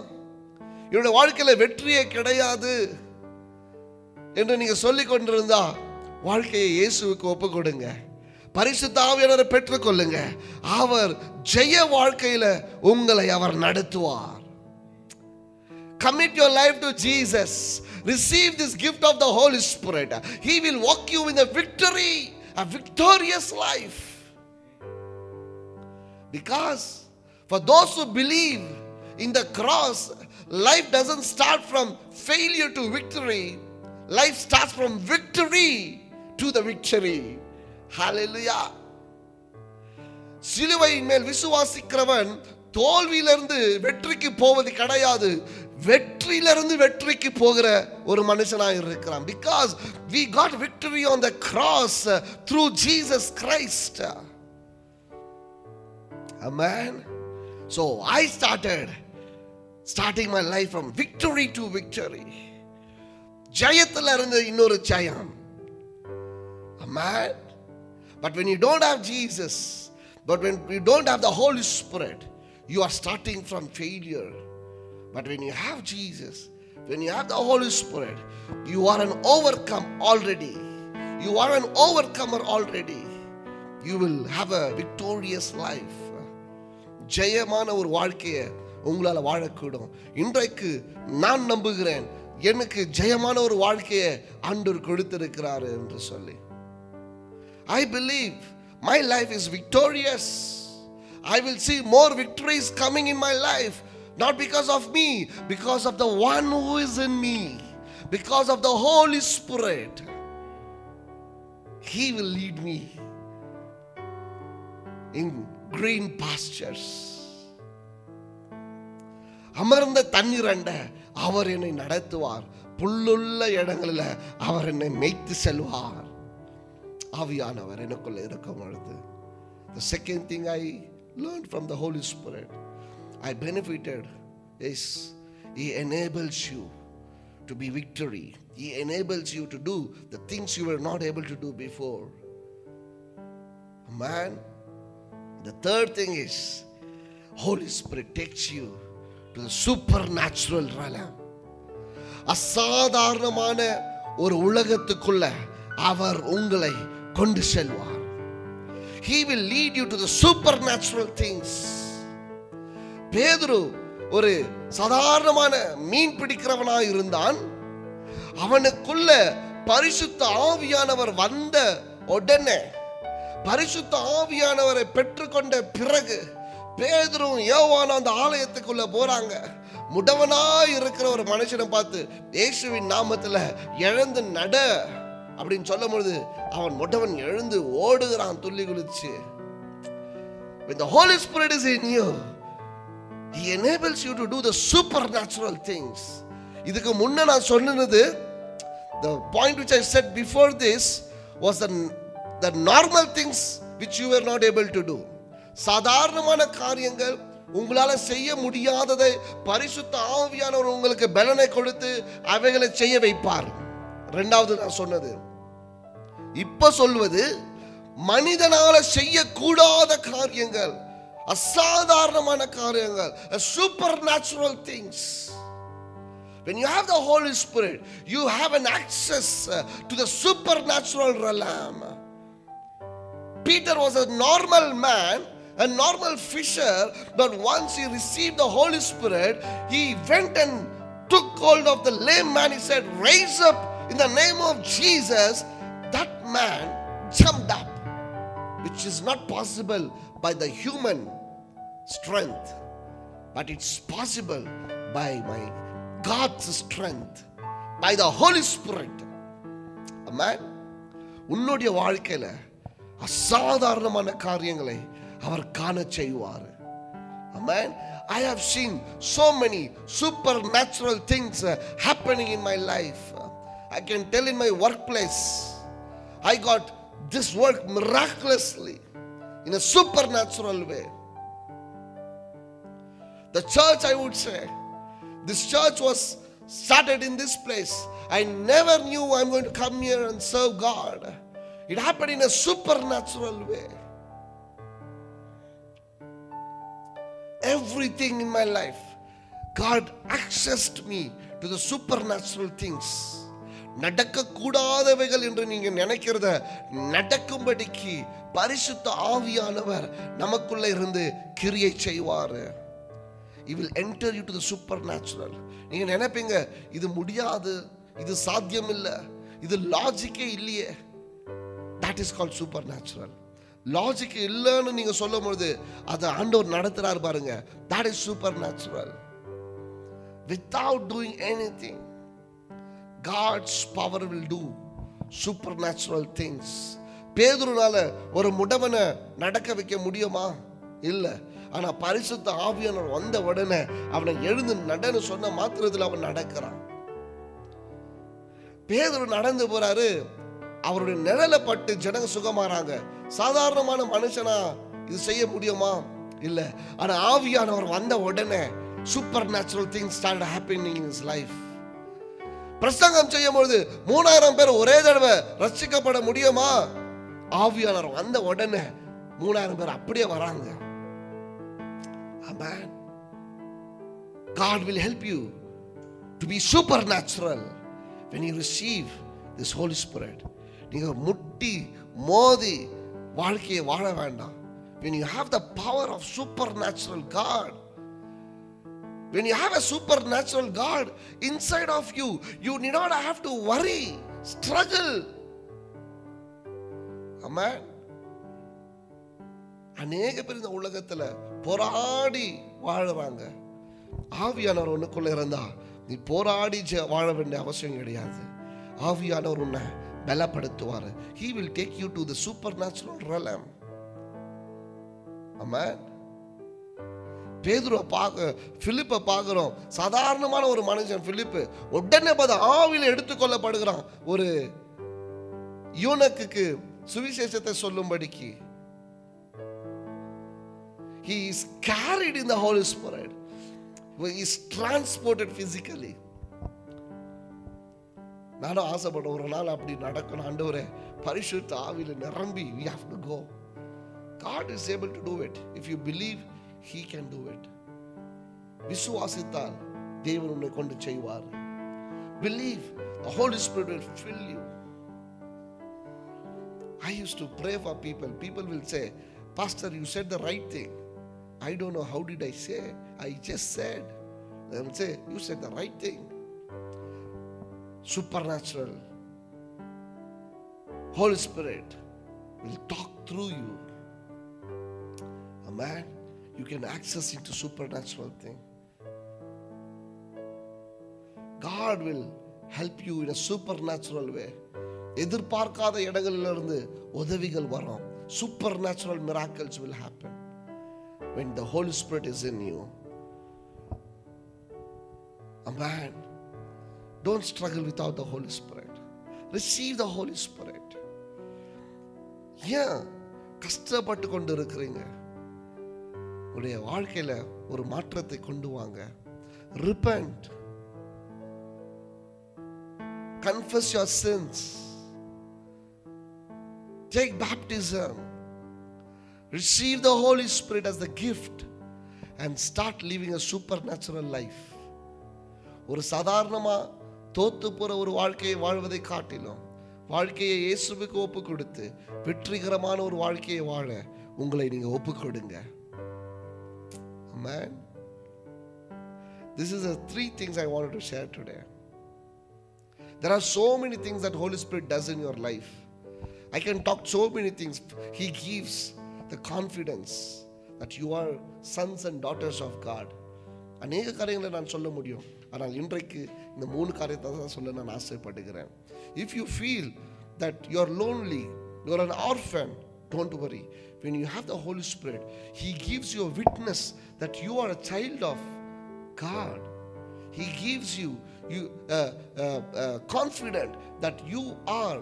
என்னுடைய வாழ்க்கையில வெற்றியே கிடையாது என்று நீங்க சொல்லிக் கொண்டிருந்தா வாழ்க்கையை இயேசுவுக்கு ஒப்பு கொடுங்க. பரிசுத்த ஆவியானவரை பெற்றுக்கொள்ளுங்க. அவர் ஜெய வாழ்க்கையில உங்களை அவர் நடத்துவார். Commit your life to Jesus. Receive this gift of the Holy Spirit. He will walk you in the victory, a victorious life. Because for those who believe in the cross, life doesn't start from failure to victory. Life starts from victory to the victory. Hallelujah. சிலுவையின் மேல் விசுவாசிக்கிறவன் தோல்வியிலிருந்து வெற்றிக்கு போவது கிடையாது, வெற்றியிலிருந்து வெற்றிக்கு போகிற ஒரு மனுஷனாக இருக்கிறான். Because we got victory on the cross through Jesus Christ. Amen. So I starting my life from victory to victory. ஜெயத்துல இருந்து இன்னொரு ஜெயம். Amen. But when you don't have Jesus, but when you don't have the Holy Spirit, you are starting from failure. But when you have Jesus, when you have the Holy Spirit, you are an overcomer already. You are an overcomer already. You will have a victorious life. Jayamanna ஒரு வாழ்க்கையை உங்களால் வாழக்கூடும். இன்றைக்கு நான் நம்புகிறேன் எனக்கு ஜெயமான ஒரு வாழ்க்கையை ஆண்டவர் கொடுத்திருக்கிறார் என்று சொல்லி. I believe my life is victorious. I will see more victories coming in my life, not because of me, because of the one who is in me, because of the Holy Spirit. He will lead me in green pastures. அமர்ந்த தண்ணீர் அண்ட அவர் என்னை நடத்துவார், புல்லுள்ள இடங்களில் அவர் என்னை மேய்த்து செல்வார். ஆவியானவர் எனக்குள்ள இருக்கும் பொழுது, the second thing I learned from the Holy Spirit, I benefited, is He enables you to be victory. He enables you to do the things you were not able to do before. Man, the third thing is Holy Spirit takes you to the supernatural realm. அசாதாரணமான ஒரு உலகத்துக்குள்ள அவர் உங்களை கொண்டு செல்வார். He will lead you to the supernatural things. பேதுரு ஒரு சாதாரணமான மீன் பிடிக்கிறவனாய் இருந்தான். அவனுக்குள்ள பரிசுத்த ஆவியானவர் வந்த உடனே, பரிசுத்த ஆவியானவரை பெற்றுக்கொண்ட பிறகு பேதுரும் யோவானும் அந்த ஆலயத்துக்குள்ள போறாங்க. முடவனாய் இருக்கிற ஒரு மனுஷனை பார்த்து இயேசுவின் நாமத்துல எழுந்து நட அப்படின்னு சொல்லும் பொழுது அவன் முடவன் எழுந்து ஓடுகிறான் துள்ளி குளிச்சு. When the Holy Spirit is in you, He enables you to do the supernatural things. இதுக்கு முன்ன நான் சொன்னது, the point which I said before this was the normal things which you were not able to do. சாதாரணமான காரியங்கள், உங்களால செய்ய முடியாததை பரிசுத்த ஆவியானவர் உங்களுக்கு பலனை கொடுத்து அவைகளை செய்ய வைப்பார். இரண்டாவது நான் சொன்னது, இப்ப சொல்வது மனிதனால செய்யக்கூடாத காரியங்கள், அசாதாரணமான காரியங்கள், supernatural things. When you have the Holy Spirit, you have an access to the supernatural realm. Peter was a normal man, a normal fisher, but once he received the Holy Spirit, he went and took hold of the lame man. He said, "Raise up in the name of Jesus." That man jumped up, which is not possible by the human strength, but it's possible by my God's strength, by the Holy Spirit. Amen. உன்னுடைய வாழ்க்கையில அசாதாரணமான காரியங்களை அவர் காண செய்வார். Amen. I have seen so many supernatural things happening in my life. I can tell in my workplace, I got this work miraculously in a supernatural way. The church, I would say, this church was started in this place. I never knew I'm going to come here and serve God. It happened in a supernatural way. Everything in my life, God accessed me to the supernatural things. நடக்க கூடாதவைகள் என்று நீங்க நினைக்கிறத நடக்கும்படிக்கு பரிசுத்த ஆவியானவர் நமக்குள்ள இருந்து கிரியை செய்வார். He will enter you to the supernatural. நீங்க நினைப்பீங்க இது முடியாது, இது சாத்தியம் இல்லை, இது லாஜிக்கே இல்லையே. That is called supernatural. Logic இல்லைன்னு நீங்க சொல்லும் பொழுது அதை ஆண்டவர் நடத்துறாரு பாருங்க. That is supernatural. Without doing anything, God's power will do supernatural things. பேதுருனால ஒரு முடவனை நடக்க வைக்க முடியுமா? இல்லை. ஆனா பரிசுத்த ஆவியானவர் வந்த உடனே அவனை எழுந்து நடன்னு சொன்ன மாத்திரத்தில் அவன் நடக்கிறான். பேதுரு நடந்து போறாரு, அவருடைய நிழலை பட்டு ஜனங்க சுகமாறாங்க. சாதாரணமான மனுஷனா இது செய்ய முடியுமா? இல்ல. ஆனா ஆவியானவர் வந்த உடனே supernatural things started happening in his life. பிரசங்கம் செய்யும்போது 3000 பேர் ஒரே தடவை ரட்சிக்கப்பட முடியுமா? ஆவியானவர் வந்த உடனே 3000 பேர் அப்படியே வராங்க. Amen. God will help you to be supernatural when you receive this Holy Spirit. நீங்க முட்டி மோதி வாழ்க்கையை வாழ வேண்டாம். when you have the power of supernatural God, when you have a supernatural God inside of you, you need not have to worry, struggle. Amen. அநேக பேர் இந்த உலகத்துல போராடி வாழறாங்க. ஆவியானவர் உனக்குள்ள இருந்தா நீ போராடி வாழ வேண்டிய அவசியம் கிடையாது. ஆவியானவர் உன்னை பலப்படுத்துவார். He will take you to the supernatural realm. Amen. பேதுருவை பிலிப்பை பார்க்கிறோம். சாதாரணமான ஒரு மனுஷன் பிலிப்பு உடனே ஆவியில் எடுத்துக்கொள்ளப்படுகிறான். ஒரு யூனக்குக்கு சுவிசேஷத்தை சொல்லும்படிக்கு. He is carried in the Holy Spirit. He is transported physically. நானும் ஆசைப்பட்ட ஒரு நாள் அப்படி நடக்கணும். ஆண்டவரே பரிசுத்த ஆவியில நிரம்பி we have to go. God is able to do it. If you believe, He can do it. விசுவாசித்தால் தேவன் உன்னை கொண்டு செய்வார். Believe, the Holy Spirit will fill you. I used to pray for people. People will say, Pastor, you said the right thing. I don't know how did I say. I just said. They will say, you said the right thing. Supernatural. Holy Spirit will talk through you. Amen. You can access into supernatural thing. God will help you in a supernatural way. எதிர்பார்க்காத இடங்களிலிருந்து உதவிகள் வரும். Supernatural miracles will happen when the Holy Spirit is in you. Amen. Don't struggle without the Holy Spirit. Receive the Holy Spirit. ஏன் கஷ்டப்பட்டு கொண்டு இருக்கிறீங்க? உடைய வாழ்க்கையில ஒரு மாற்றத்தை கொண்டு வாங்க. Repent. Confess your sins. Take baptism. Receive the Holy Spirit as the gift and start living a supernatural life. ஒரு சாதாரணமா தோத்து போற ஒரு வாழ்க்கையை வாழ்வதை காட்டிலும் வாழ்க்கையை இயேசுவுக்கு ஒப்பு கொடுத்து வெற்றிகரமான ஒரு வாழ்க்கையை வாழ உங்களை நீங்க ஒப்பு கொடுங்க. Amen. This is the three things I wanted to share today. There are so many things that Holy Spirit does in your life. I can talk so many things. He gives the confidence that you are sons and daughters of God. அநேக காரியங்களை நான் சொல்ல முடியும். ஆனால் இன்றைக்கு இந்த 3 காரியத்தை தான் சொல்ல நான் ஆசைப்படுகிறேன். If you feel that you are lonely, you are an orphan, don't worry. When you have the Holy Spirit, He gives you a witness that you are a child of God. He gives you confident that you are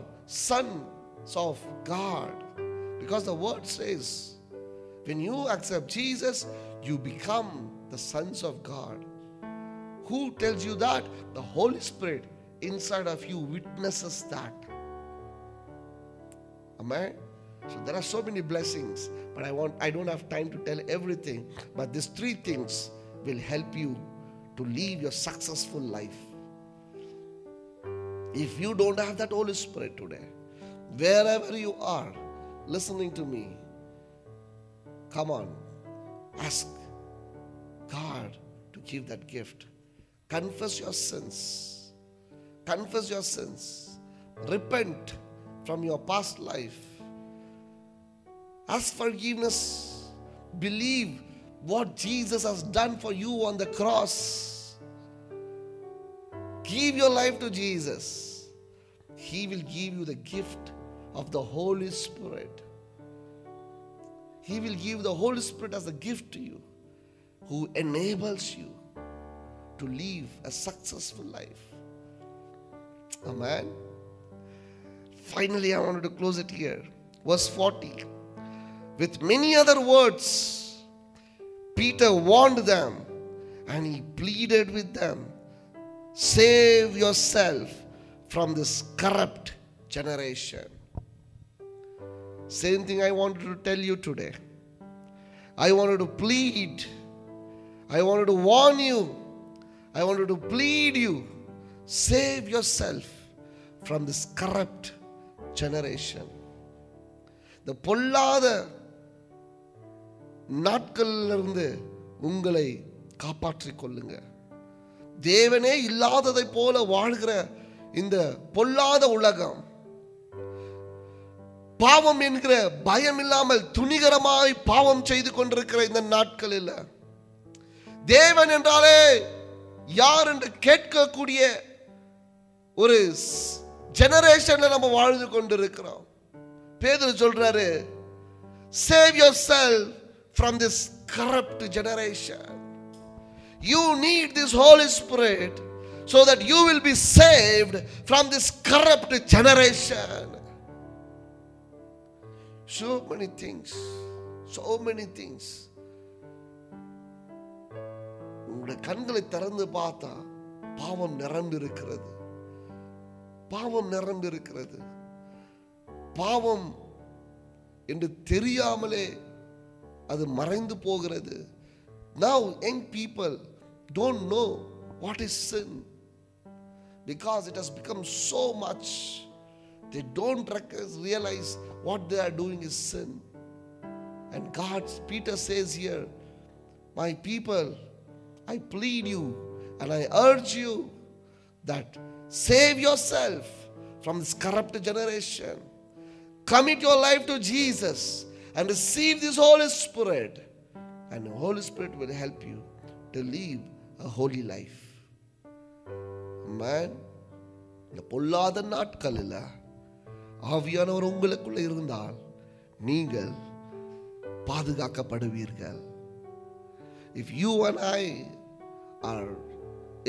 sons of God. Because the word says, when you accept Jesus, you become the sons of God. Who tells you that? The Holy Spirit inside of you witnesses that. Amen. So there are so many blessings, but I don't have time to tell everything. But these 3 things will help you to live your successful life. If you don't have that Holy Spirit today, wherever you are listening to me, come on, ask God to give that gift. Confess your sins. Confess your sins. Repent from your past life. Ask forgiveness. Believe what Jesus has done for you on the cross. Give your life to Jesus. He will give you the gift of the Holy Spirit. He will give the Holy Spirit as a gift to you, who enables you to live a successful life. Amen. Finally, I wanted to close it here. Verse 40. With many other words, Peter warned them and he pleaded with them, save yourself from this corrupt generation. Same thing I wanted to tell you today. I wanted to plead. I wanted to warn you. I wanted to plead you. Save yourself from this corrupt generation. The பொல்லாத நாட்களிலிருந்து உங்களை காப்பாற்றிக் கொள்ளுங்க. தேவனே இல்லாததை போல வாழ்கிற இந்த பொல்லாத உலகம், பாவம் என்கிற பயம் இல்லாமல் துணிகரமாய் பாவம் செய்து கொண்டிருக்கிற இந்த நாட்களில் தேவன் என்றாலே யார் என்று கேட்கக்கூடிய ஒரு ஜெனரேஷன்ல நம்ம வாழ்ந்து கொண்டிருக்கிறோம். பேதுரு சொல்றாரு, save yourself from this corrupt generation. You need this Holy Spirit so that you will be saved from this corrupt generation. So many things. உங்களுடைய கண்களை திறந்து பார்த்தா பாவம் நிரம்பி இருக்கிறது. பாவம் என்று தெரியாமலே அது மறைந்து போகிறது. Now young people don't know what is sin because it has become so much. They don't realize what they are doing is sin. And Peter says here, my people, I plead you and I urge you that save yourself from this corrupt generation. Commit your life to Jesus and receive this Holy Spirit, and the Holy Spirit will help you to live a holy life. Amen. இந்த பொல்லாத நாட்களில் ஆவியானவர் உங்களுக்குள்ள இருந்தால் நீங்கள் பாதுகாக்கப்படுவீர்கள். If you and I are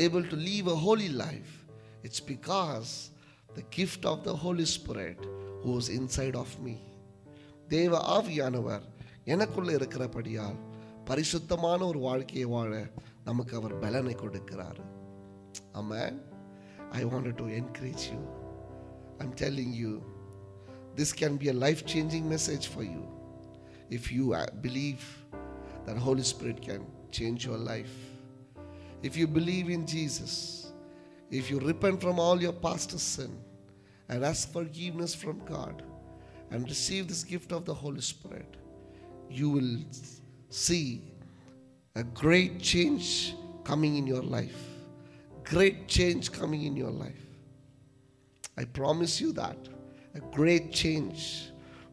able to live a holy life, it's because the gift of the Holy Spirit who is inside of me. தேவ ஆவியானவர் எனக்குள்ள இருக்கிறபடியால் பரிசுத்தமான ஒரு வாழ்க்கையை வாழ நமக்கு அவர் பலனை கொடுக்கிறார். Amen. I wanted to encourage you. I'm telling you, this can be a life-changing message for you. If you believe that Holy Spirit can change your life. If you believe in Jesus, if you repent from all your past sin and ask forgiveness from God and receive this gift of the Holy Spirit, you will see a great change coming in your life. Great change coming in your life. I promise you that. A great change.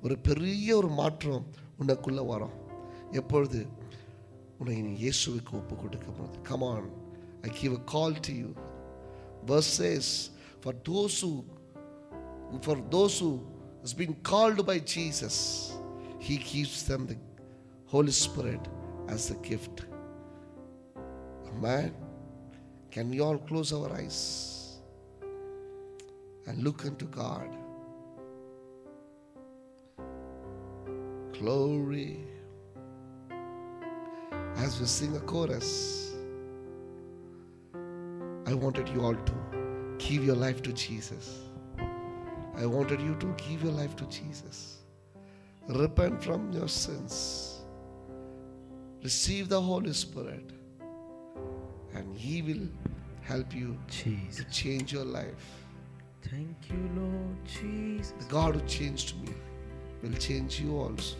ஒரு பெரிய ஒரு மாற்றம் உனக்குள்ள வரும் எப்பொழுது உன்னை இயேசுவுக்கு ஒப்பு கொடுக்கும்போது. Come on, I give a call to you. Verse says, for those who has been called by Jesus, He gives them the Holy Spirit as a gift. Amen. Can we all close our eyes and look unto God? Glory. As we sing a chorus, I wanted you all to give your life to Jesus. I wanted you to give your life to Jesus. Repent from your sins. Receive the Holy Spirit, and He will help you to change your life. Thank you, Lord Jesus. The God who changed me will change you also.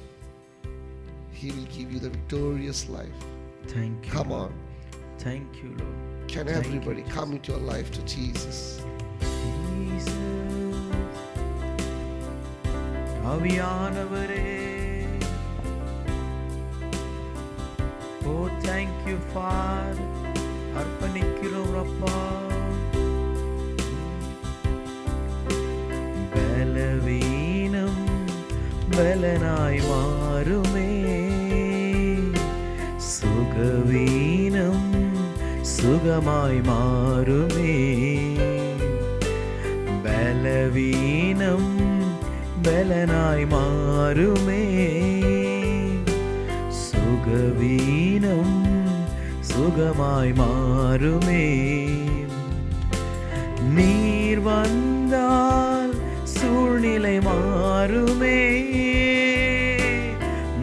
He will give you the victorious life. Thank you. Come on. Thank you, Lord. Can everybody commit your life to Jesus? Jesus. ஆவியானவரே. Oh, thank you, Father. அர்ப்பணிக்கிறோம் அப்பா. பலவீனம் பலனாய் மாறுமே, சுகவீனம் சுகமாய் மாறுமே. பலவீனம் பலனாய் மாறுமே, சுகவீனம் சுகமாய் மாறுமே. நீர் வந்தால் சூழ்நிலை மாறுமே,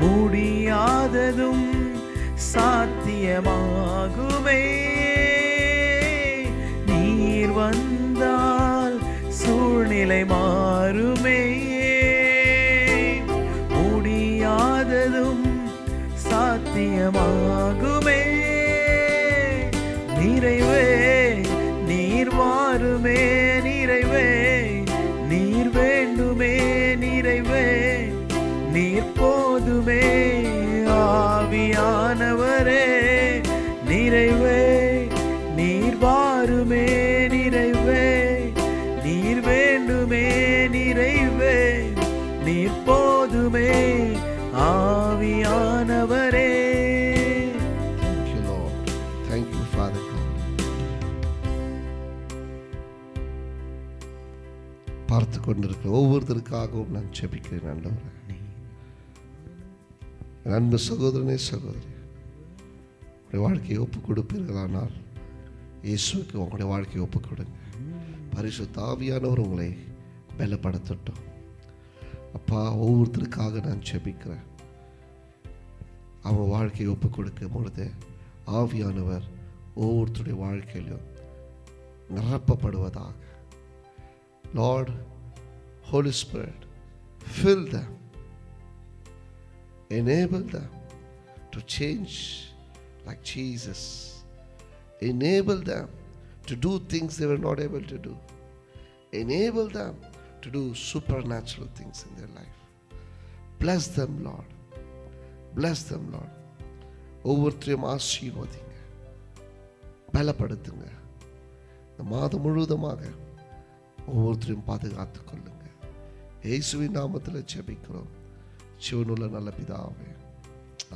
முடியாததும் சாத்தியமாகுமே. நீர் வந்தால் சூழ்நிலை மாறுமே, முடியாததும் நிறைவே நீர் போதுமே ஆவியானவரே. Thank you, Lord. Thank you, Father God. பார்த்து கொண்டிருக்கிற ஒவ்வொருத்தருக்காகவும் நான் ஜெபிக்கிறேன் ஆண்டவரே. என் அன்பு சகோதரனே சகோதரி, உங்களுடைய வாழ்க்கையை ஒப்பு கொடுப்பீர்களானால் இயேசுவுக்கு உங்களுடைய வாழ்க்கையை ஒப்பு கொடுங்க. பரிசுத்த ஆவியானவர் உங்களை பலப்படுத்தட்டும். அப்பா, ஒவ்வொருத்தருக்காக நான் ஜெபிக்கிறேன். அவங்க வாழ்க்கையை ஒப்பு கொடுக்கும் பொழுது ஆவியானவர் ஒவ்வொருத்தருடைய வாழ்க்கையிலும் நிரப்பப்படுவதாக. Lord, Holy Spirit, fill them, enable them to change like Jesus, enable them to do things they were not able to do, enable them to do supernatural things in their life. Bless them, Lord. Bless them, Lord. ஒவ்வொருத்தரையும் ஆசீர்வதிங்க, பலப்படுத்துங்க. இந்த மாதம் முழுவதுமாக ஒவ்வொருத்தரையும் பாதுகாத்துக் கொள்ளுங்க. இயேசுவின் நாமத்தில் ஜெபிக்கிறோம் ஜீவனுள்ள நல்ல பிதாவே.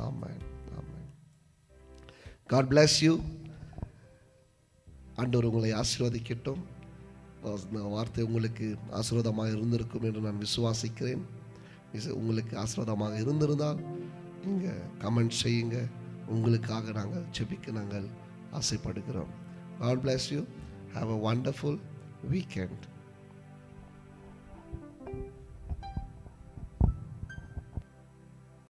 ஆமென், ஆமென். God bless you. ஆண்டவர் உங்களை ஆசீர்வதிக்கட்டும். இந்த வார்த்தை உங்களுக்கு ஆசீர்வாதமாக இருந்திருக்கும் என்று நான் விசுவாசிக்கிறேன். உங்களுக்கு ஆசீர்வாதமாக இருந்திருந்தால் நீங்கள் கமெண்ட் செய்யுங்க. உங்களுக்காக நாங்கள் ஜெபிக்க நாங்கள் ஆசைப்படுகிறோம். God bless you. Have a wonderful weekend.